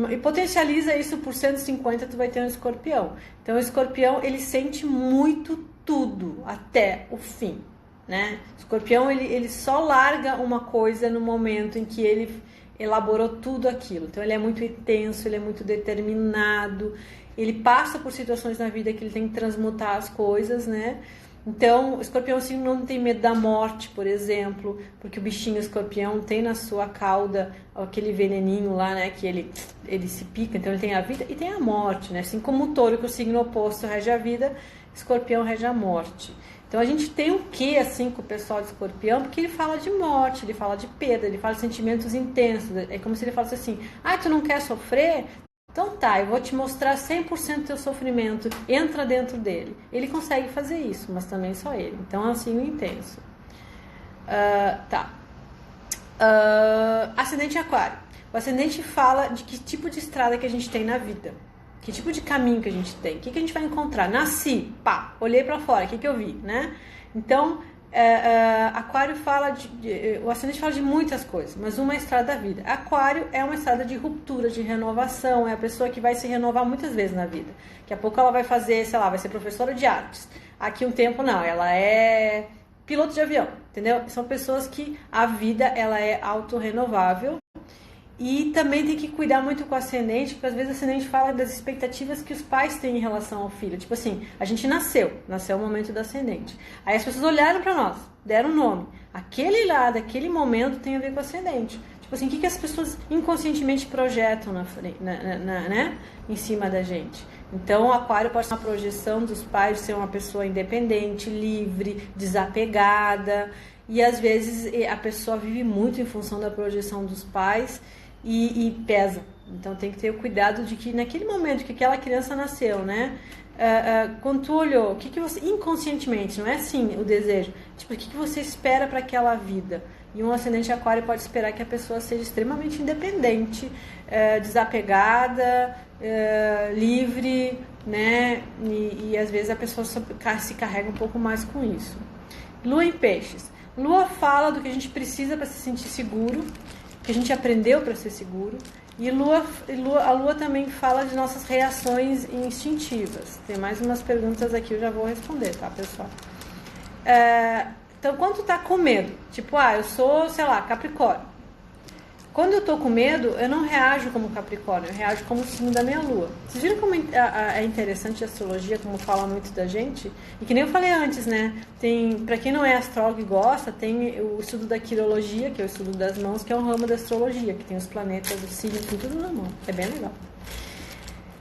e potencializa isso por 150, tu vai ter um escorpião. Então o escorpião, ele sente muito tudo até o fim, né? O escorpião, ele só larga uma coisa no momento em que ele elaborou tudo aquilo. Então ele é muito intenso, ele é muito determinado, ele passa por situações na vida que ele tem que transmutar as coisas, né? Então, o escorpião assim, não tem medo da morte, por exemplo, porque o bichinho escorpião tem na sua cauda aquele veneninho lá, né, que ele se pica, então ele tem a vida e tem a morte, né? Assim como o touro, que o signo oposto rege a vida, escorpião rege a morte. Então a gente tem um quê assim com o pessoal de escorpião, porque ele fala de morte, ele fala de perda, ele fala de sentimentos intensos. É como se ele falasse assim: ah, tu não quer sofrer? Então tá, eu vou te mostrar 100% do teu sofrimento, entra dentro dele. Ele consegue fazer isso, mas também só ele. Então é assim, o intenso. Ascendente aquário. O ascendente fala de que tipo de estrada que a gente tem na vida. Que tipo de caminho que a gente tem? O que a gente vai encontrar? Nasci, pá, olhei pra fora, o que eu vi, né? Então, Aquário fala o ascendente fala de muitas coisas, mas uma é a estrada da vida. Aquário é uma estrada de ruptura, de renovação, é a pessoa que vai se renovar muitas vezes na vida. Daqui a pouco ela vai fazer, sei lá, vai ser professora de artes. Aqui um tempo não, ela é piloto de avião, entendeu? São pessoas que a vida, ela é autorrenovável. E também tem que cuidar muito com o ascendente, porque às vezes o ascendente fala das expectativas que os pais têm em relação ao filho. Tipo assim, a gente nasceu o momento do ascendente. Aí as pessoas olharam pra nós, deram um nome. Aquele lá, daquele momento tem a ver com o ascendente. Tipo assim, o que as pessoas inconscientemente projetam né, em cima da gente. Então o aquário pode ser uma projeção dos pais de ser uma pessoa independente, livre, desapegada. E às vezes a pessoa vive muito em função da projeção dos pais e pesa. Então tem que ter o cuidado de que naquele momento que aquela criança nasceu, né? Quando tu olhou, o que você, inconscientemente, não é assim o desejo, tipo, o que você espera para aquela vida? E um ascendente aquário pode esperar que a pessoa seja extremamente independente, desapegada, livre, né? E às vezes a pessoa se carrega um pouco mais com isso. Lua em peixes. Lua fala do que a gente precisa para se sentir seguro, que a gente aprendeu para ser seguro. E a Lua também fala de nossas reações instintivas. Tem mais umas perguntas aqui, eu já vou responder, tá, pessoal? Então, quando tu tá com medo, tipo, eu sou, sei lá, Capricórnio. Quando eu tô com medo, eu não reajo como Capricórnio, eu reajo como o signo da minha Lua. Vocês viram como é interessante a astrologia, como fala muito da gente? E que nem eu falei antes, né? Pra quem não é astrólogo e gosta, tem o estudo da quirologia, que é o estudo das mãos, que é um ramo da astrologia, que tem os planetas, os signos, tem tudo na mão. É bem legal.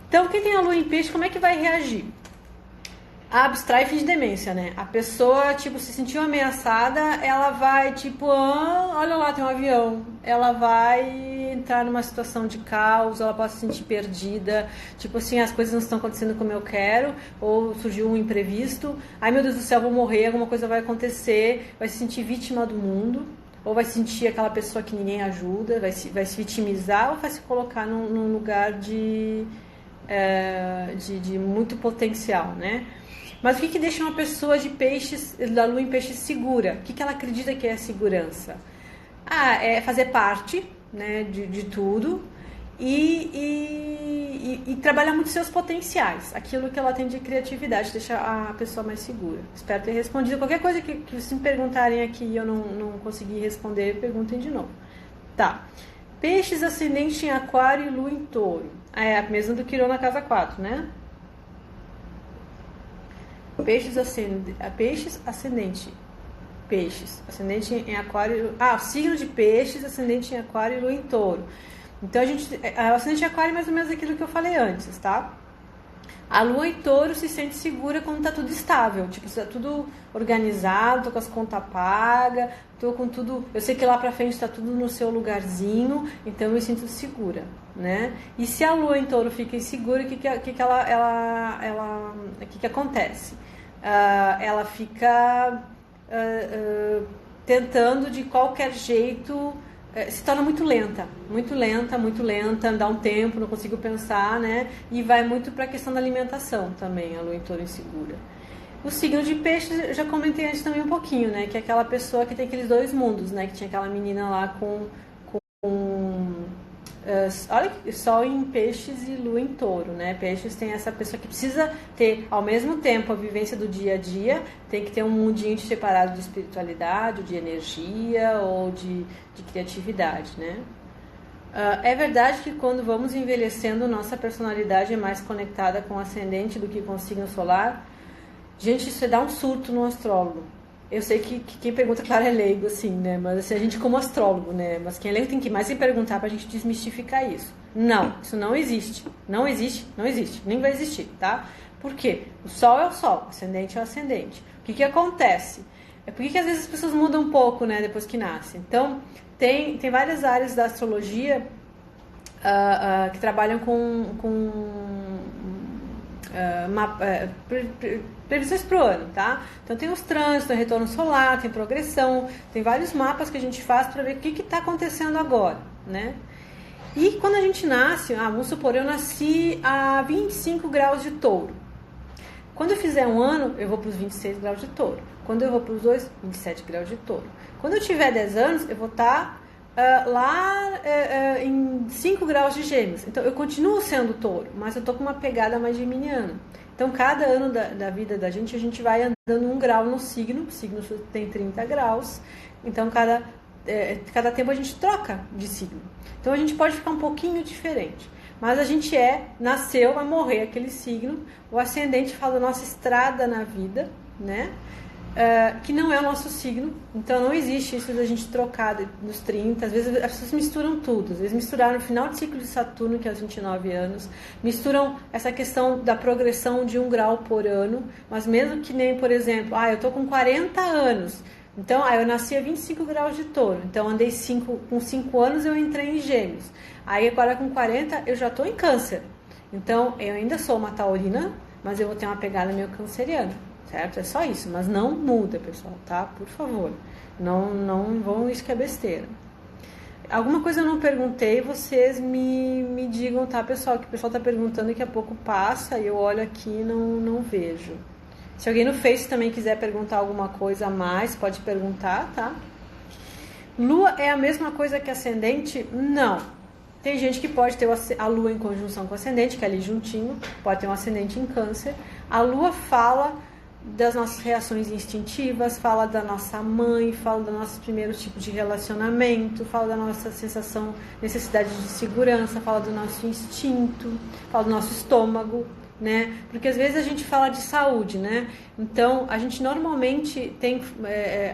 Então, quem tem a Lua em peixe, como é que vai reagir? Abstrai e finge demência, né? A pessoa, tipo, se sentiu ameaçada, ela vai, tipo, olha lá, tem um avião. Ela vai entrar numa situação de caos, ela pode se sentir perdida. Tipo assim, as coisas não estão acontecendo como eu quero, ou surgiu um imprevisto. Ai, meu Deus do céu, vou morrer, alguma coisa vai acontecer. Vai se sentir vítima do mundo, ou vai se sentir aquela pessoa que ninguém ajuda, vai se vitimizar, ou vai se colocar num lugar de muito potencial, né? Mas o que deixa uma pessoa de peixes, da Lua em peixes, segura? O que ela acredita que é a segurança? É fazer parte, né, de tudo e trabalhar muito seus potenciais. Aquilo que ela tem de criatividade deixa a pessoa mais segura. Espero ter respondido. Qualquer coisa que vocês me perguntarem aqui e eu não conseguir responder, perguntem de novo. Tá. Peixes ascendente em aquário e Lua em touro. É a mesma do Quirón na casa 4, né? Peixes ascendente Peixes, ascendente em aquário, signo de peixes, ascendente em aquário e lua em touro. Então o ascendente em aquário é mais ou menos aquilo que eu falei antes, tá? A lua em touro se sente segura quando tá tudo estável, tipo, tá tudo organizado, tô com as contas pagas, tô com tudo, eu sei que lá pra frente tá tudo no seu lugarzinho, então eu me sinto segura, né? E se a lua em touro fica insegura, o que que acontece? Ela fica tentando de qualquer jeito, se torna muito lenta, dá um tempo, não consigo pensar, né? E vai muito para a questão da alimentação também, a lua em touro insegura. O signo de peixe, eu já comentei antes também um pouquinho, né? Que é aquela pessoa que tem aqueles dois mundos, né? Que tinha aquela menina lá com olha, sol em peixes e lua em touro, né? Peixes tem essa pessoa que precisa ter, ao mesmo tempo, a vivência do dia a dia, tem que ter um mundinho separado de espiritualidade, de energia ou de criatividade, né? É verdade que quando vamos envelhecendo, nossa personalidade é mais conectada com o ascendente do que com o signo solar. Gente, isso dá um surto no astrólogo. Eu sei que quem pergunta, claro, é leigo, assim, né? Mas assim, a gente como astrólogo, né? Mas quem é leigo tem que mais se perguntar pra gente desmistificar isso. Não, isso não existe. Não existe, não existe. Nem vai existir, tá? Por quê? O Sol é o Sol, o ascendente é o ascendente. O que acontece? É porque que às vezes as pessoas mudam um pouco, né? Depois que nascem. Então, tem várias áreas da astrologia que trabalham com previsões para o ano, tá? Então tem os trânsitos, tem retorno solar, tem progressão, tem vários mapas que a gente faz para ver o que está acontecendo agora, né? E quando a gente nasce, vamos supor, eu nasci a 25 graus de touro. Quando eu fizer um ano, eu vou para os 26 graus de touro. Quando eu vou para os 27 graus de touro. Quando eu tiver 10 anos, eu vou estar em 5 graus de gêmeos. Então eu continuo sendo touro, mas eu tô com uma pegada mais geminiana. Então cada ano da vida da gente, a gente vai andando 1 grau no signo. O signo tem 30 graus. Então cada tempo a gente troca de signo. Então a gente pode ficar um pouquinho diferente. Mas a gente nasceu, vai morrer aquele signo. O ascendente fala da nossa estrada na vida, né? Que não é o nosso signo, então não existe isso da gente trocar nos 30, às vezes as pessoas misturam tudo, às vezes misturaram no final do ciclo de Saturno, que é aos 29 anos, misturam essa questão da progressão de 1 grau por ano, mas mesmo que nem, por exemplo, eu tô com 40 anos, então eu nasci a 25 graus de touro, então andei com 5 anos eu entrei em gêmeos, aí agora com 40 eu já tô em câncer, então eu ainda sou uma taurina, mas eu vou ter uma pegada meio canceriana. Certo? É só isso, mas não muda, pessoal, tá? Por favor, não vão, isso que é besteira. Alguma coisa eu não perguntei, vocês me digam, tá, pessoal? Que o pessoal tá perguntando e daqui a pouco passa e eu olho aqui e não vejo. Se alguém no Face também quiser perguntar alguma coisa a mais, pode perguntar, tá? Lua é a mesma coisa que ascendente? Não. Tem gente que pode ter a Lua em conjunção com o ascendente, que é ali juntinho, pode ter um ascendente em câncer. A Lua fala das nossas reações instintivas, fala da nossa mãe, fala do nosso primeiro tipo de relacionamento, fala da nossa sensação, necessidade de segurança, fala do nosso instinto, fala do nosso estômago, né? Porque às vezes a gente fala de saúde, né? Então a gente normalmente tem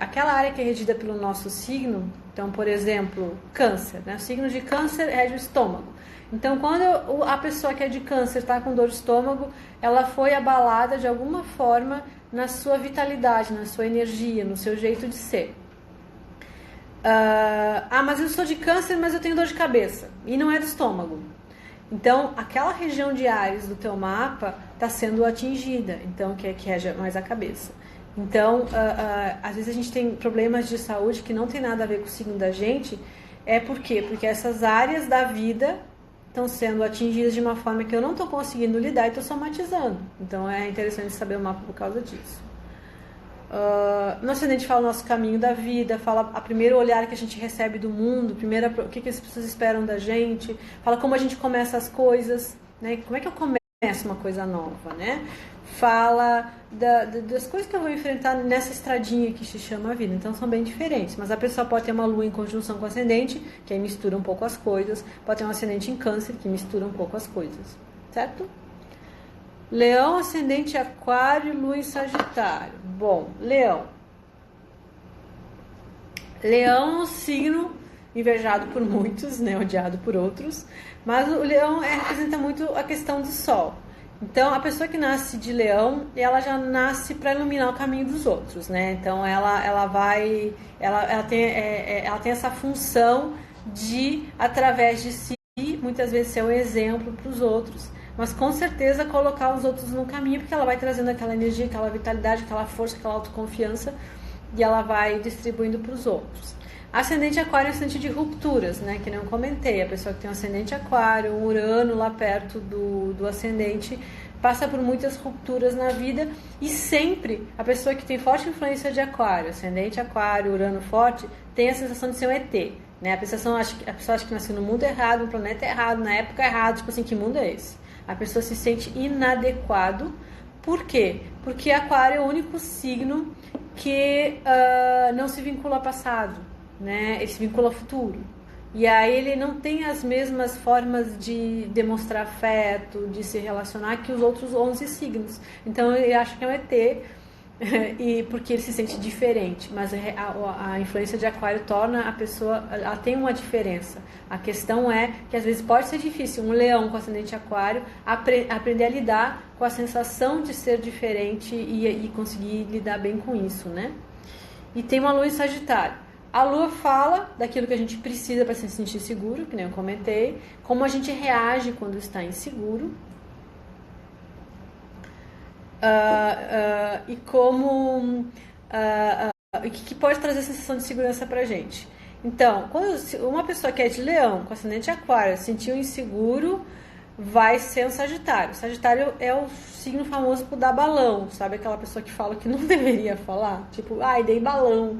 aquela área que é regida pelo nosso signo. Então, por exemplo, câncer, né? O signo de câncer rege o estômago. Então, quando a pessoa que é de câncer está com dor de estômago, ela foi abalada de alguma forma na sua vitalidade, na sua energia, no seu jeito de ser. Mas eu sou de câncer, mas eu tenho dor de cabeça. E não é do estômago. Então, aquela região de Áries do teu mapa está sendo atingida, então que rege mais a cabeça. Então, às vezes a gente tem problemas de saúde que não tem nada a ver com o signo da gente. Por quê? Porque essas áreas da vida estão sendo atingidas de uma forma que eu não estou conseguindo lidar e estou somatizando. Então é interessante saber o mapa por causa disso. No ascendente fala o nosso caminho da vida, fala a primeiro olhar que a gente recebe do mundo, o que as pessoas esperam da gente, fala como a gente começa as coisas, né? Como é que eu começo uma coisa nova, né? Fala das coisas que eu vou enfrentar nessa estradinha que se chama vida. Então são bem diferentes, mas a pessoa pode ter uma lua em conjunção com o ascendente, que aí mistura um pouco as coisas, pode ter um ascendente em câncer, que mistura um pouco as coisas, certo? Leão, ascendente aquário, lua em sagitário. Bom, leão. Leão é um signo invejado por muitos, né, odiado por outros, mas o leão representa muito a questão do sol. Então, a pessoa que nasce de leão, ela já nasce para iluminar o caminho dos outros, né? Então, ela tem essa função de, através de si, muitas vezes ser um exemplo para os outros, mas com certeza colocar os outros no caminho, porque ela vai trazendo aquela energia, aquela vitalidade, aquela força, aquela autoconfiança, e ela vai distribuindo para os outros. Ascendente aquário é ascendente de rupturas, né? Que nem eu comentei, a pessoa que tem um ascendente aquário, um Urano lá perto do ascendente, passa por muitas rupturas na vida, e sempre a pessoa que tem forte influência de aquário, ascendente aquário, Urano forte, tem a sensação de ser um ET, né? A pessoa acha que nasceu no mundo errado, no planeta errado, na época errada, tipo assim, que mundo é esse? A pessoa se sente inadequado. Por quê? Porque aquário é o único signo que não se vincula ao passado, né? Ele se vincula ao futuro. E aí ele não tem as mesmas formas de demonstrar afeto, de se relacionar que os outros 11 signos. Então ele acha que é um ET, e porque ele se sente diferente. Mas a influência de aquário torna a pessoa... Ela tem uma diferença. A questão é que às vezes pode ser difícil um leão com ascendente aquário aprender a lidar com a sensação de ser diferente e conseguir lidar bem com isso, né? E tem uma lua em Sagitário. A lua fala daquilo que a gente precisa para se sentir seguro, que nem eu comentei, como a gente reage quando está inseguro, e como que pode trazer a sensação de segurança para a gente. Então, quando uma pessoa que é de leão, com ascendente aquário, se sentiu inseguro, vai ser um Sagitário. Sagitário é o signo famoso por dar balão, sabe? Aquela pessoa que fala que não deveria falar, tipo, ai, dei balão.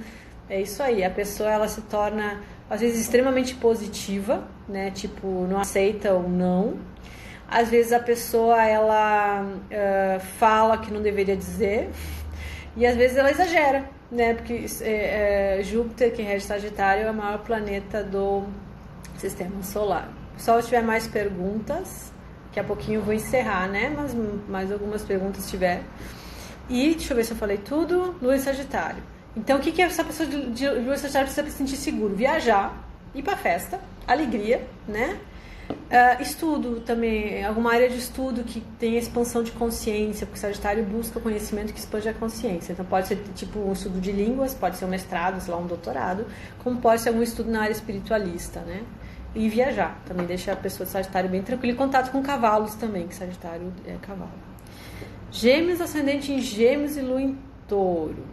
É isso aí, a pessoa ela se torna, às vezes, extremamente positiva, né? Tipo, não aceita o não. Às vezes a pessoa, ela fala que não deveria dizer, e às vezes ela exagera, né? Porque Júpiter, que rege Sagitário, é o maior planeta do Sistema Solar. Só se tiver mais perguntas, daqui a pouquinho eu vou encerrar, né? Mas mais algumas perguntas tiver. E, deixa eu ver se eu falei tudo, Lua em Sagitário. Então, o que essa pessoa de Lua em Sagitário precisa para se sentir seguro? Viajar, ir pra festa, alegria, né? Estudo também, alguma área de estudo que tem expansão de consciência, porque o Sagitário busca o conhecimento que expande a consciência. Então pode ser tipo um estudo de línguas, pode ser um mestrado, sei lá, um doutorado, como pode ser algum estudo na área espiritualista, né? E viajar, também deixa a pessoa de Sagitário bem tranquila, e contato com cavalos também, que Sagitário é cavalo. Gêmeos, ascendente em Gêmeos e Lua em Touro.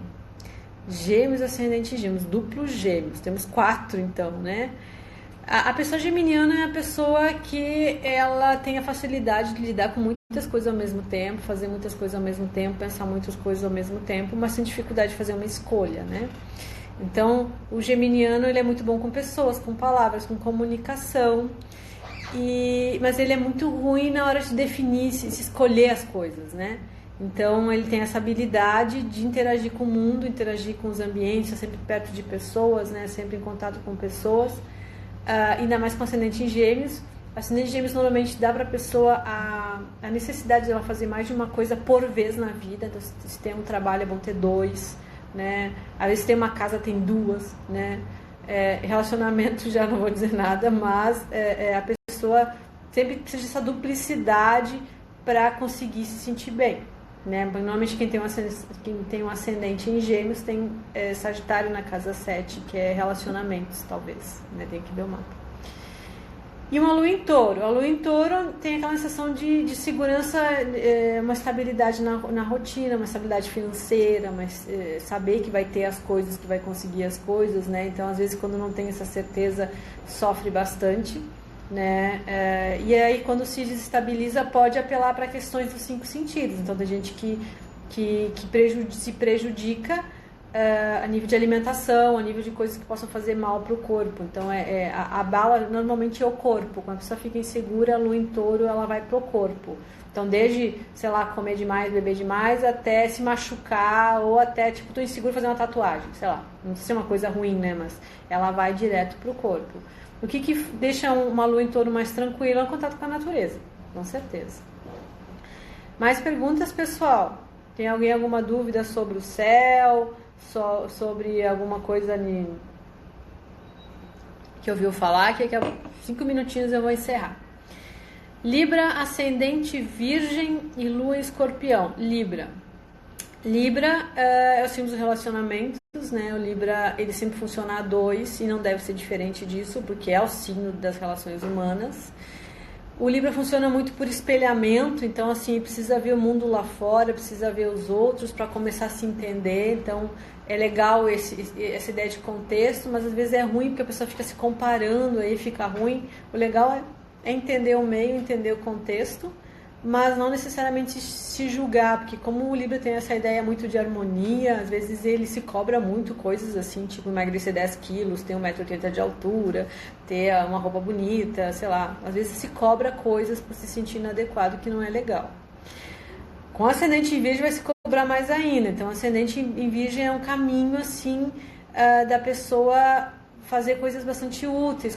Gêmeos, ascendente em Gêmeos, duplo Gêmeos, temos 4 então, né? A pessoa geminiana é a pessoa que ela tem a facilidade de lidar com muitas coisas ao mesmo tempo, fazer muitas coisas ao mesmo tempo, pensar muitas coisas ao mesmo tempo, mas sem dificuldade de fazer uma escolha, né? Então, o geminiano ele é muito bom com pessoas, com palavras, com comunicação, mas ele é muito ruim na hora de definir, se escolher as coisas, né? Então, ele tem essa habilidade de interagir com o mundo, interagir com os ambientes, sempre perto de pessoas, né? Sempre em contato com pessoas. Ainda mais com ascendente em Gêmeos. Ascendente em Gêmeos normalmente dá para a pessoa a necessidade de ela fazer mais de uma coisa por vez na vida. Então, se tem um trabalho, é bom ter 2, né? Às vezes tem uma casa, tem 2, né? Relacionamento já não vou dizer nada, mas a pessoa sempre precisa dessa duplicidade para conseguir se sentir bem, né? Normalmente quem tem um ascendente em Gêmeos tem Sagitário na casa 7, que é relacionamentos, talvez, né? Tem que ver o mapa. E uma Lua em Touro. A Lua em Touro tem aquela sensação de segurança, uma estabilidade na rotina, uma estabilidade financeira, mas saber que vai ter as coisas, que vai conseguir as coisas, né? Então, às vezes, quando não tem essa certeza, sofre bastante, né? E aí, quando se desestabiliza, pode apelar para questões dos 5 sentidos. Então, tem gente que se prejudica a nível de alimentação, a nível de coisas que possam fazer mal para o corpo. Então, a bala normalmente é o corpo. Quando a pessoa fica insegura, a Lua em Touro, ela vai pro corpo. Então, desde, sei lá, comer demais, beber demais, até se machucar, ou até, tipo, tô inseguro fazer uma tatuagem, sei lá. Não precisa ser uma coisa ruim, né? Mas ela vai direto pro corpo. O que deixa uma Lua em Touro mais tranquila é o contato com a natureza, com certeza. Mais perguntas, pessoal? Tem alguém alguma dúvida sobre o céu? Sobre alguma coisa que ouviu falar, que daqui a 5 minutinhos eu vou encerrar. Libra, ascendente Virgem e Lua em Escorpião. Libra é o símbolo dos relacionamentos, né? O Libra, ele sempre funciona a dois e não deve ser diferente disso, porque é o signo das relações humanas. O Libra funciona muito por espelhamento, então assim, precisa ver o mundo lá fora, precisa ver os outros para começar a se entender. Então é legal essa ideia de contexto, mas às vezes é ruim porque a pessoa fica se comparando, aí fica ruim. O legal é entender o meio, entender o contexto, mas não necessariamente se julgar, porque como o Libra tem essa ideia muito de harmonia, às vezes ele se cobra muito coisas assim, tipo emagrecer 10 quilos, ter 1,80 m de altura, ter uma roupa bonita, sei lá. Às vezes se cobra coisas por se sentir inadequado, que não é legal. Com ascendente em Virgem vai se cobrar mais ainda. Então, ascendente em Virgem é um caminho assim da pessoa fazer coisas bastante úteis,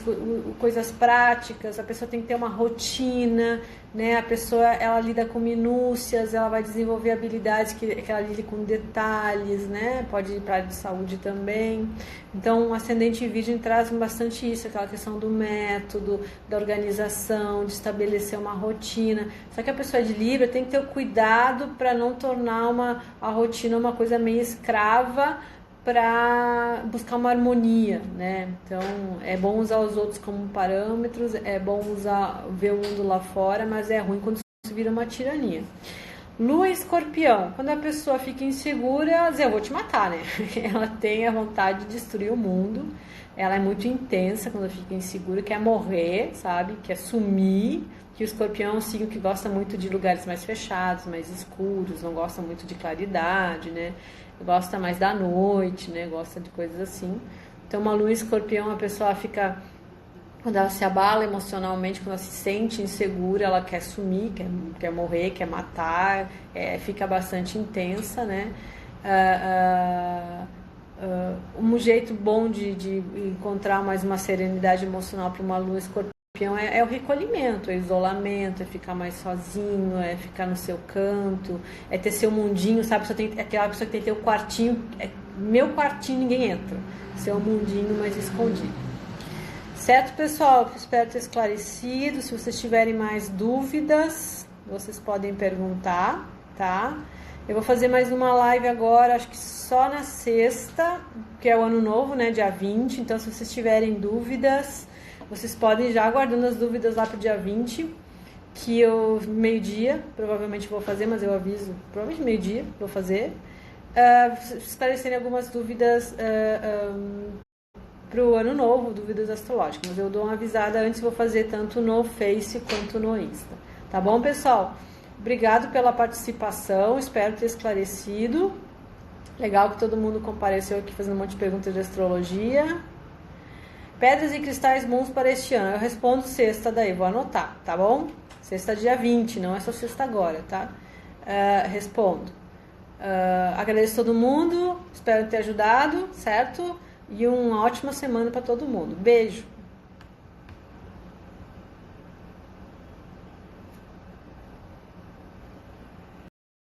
coisas práticas. A pessoa tem que ter uma rotina, né? A pessoa, ela lida com minúcias, ela vai desenvolver habilidades que ela lida com detalhes, né? Pode ir para a área de saúde também. Então, o ascendente em Virgem traz bastante isso, aquela questão do método, da organização, de estabelecer uma rotina. Só que a pessoa de Libra tem que ter o cuidado para não tornar a rotina uma coisa meio escrava, para buscar uma harmonia, né? Então é bom usar os outros como parâmetros, é bom ver o mundo lá fora, mas é ruim quando isso vira uma tirania. Lua em Escorpião, quando a pessoa fica insegura, ela diz, eu vou te matar, né? Ela tem a vontade de destruir o mundo, ela é muito intensa quando fica insegura, quer morrer, sabe? Quer sumir, que o Escorpião é um signo que gosta muito de lugares mais fechados, mais escuros, não gosta muito de claridade, né? Gosta mais da noite, né? Gosta de coisas assim. Então, uma lua em Escorpião, a pessoa fica, quando ela se abala emocionalmente, quando ela se sente insegura, ela quer sumir, quer morrer, quer matar, fica bastante intensa, né? Um jeito bom de encontrar mais uma serenidade emocional para uma lua Escorpião é o recolhimento, é o isolamento, é ficar mais sozinho, é ficar no seu canto, é ter seu mundinho, sabe? Aquela pessoa que tem que ter o quartinho, meu quartinho ninguém entra, seu mundinho mais escondido. Certo, pessoal? Espero ter esclarecido. Se vocês tiverem mais dúvidas, vocês podem perguntar, tá? Eu vou fazer mais uma live agora, acho que só na sexta, que é o ano novo, né? Dia 20. Então, se vocês tiverem dúvidas, vocês podem já aguardando as dúvidas lá pro dia 20, que eu, meio-dia, provavelmente vou fazer, mas eu aviso, provavelmente meio-dia vou fazer. Esclarecerem algumas dúvidas pro ano novo, dúvidas astrológicas. Mas eu dou uma avisada antes, vou fazer tanto no Face quanto no Insta. Tá bom, pessoal? Obrigado pela participação, espero ter esclarecido. Legal que todo mundo compareceu aqui fazendo um monte de perguntas de astrologia. Pedras e cristais bons para este ano. Eu respondo sexta daí, vou anotar, tá bom? Sexta dia 20, não é só sexta agora, tá? Respondo. Agradeço todo mundo, espero ter ajudado, certo? E uma ótima semana para todo mundo. Beijo!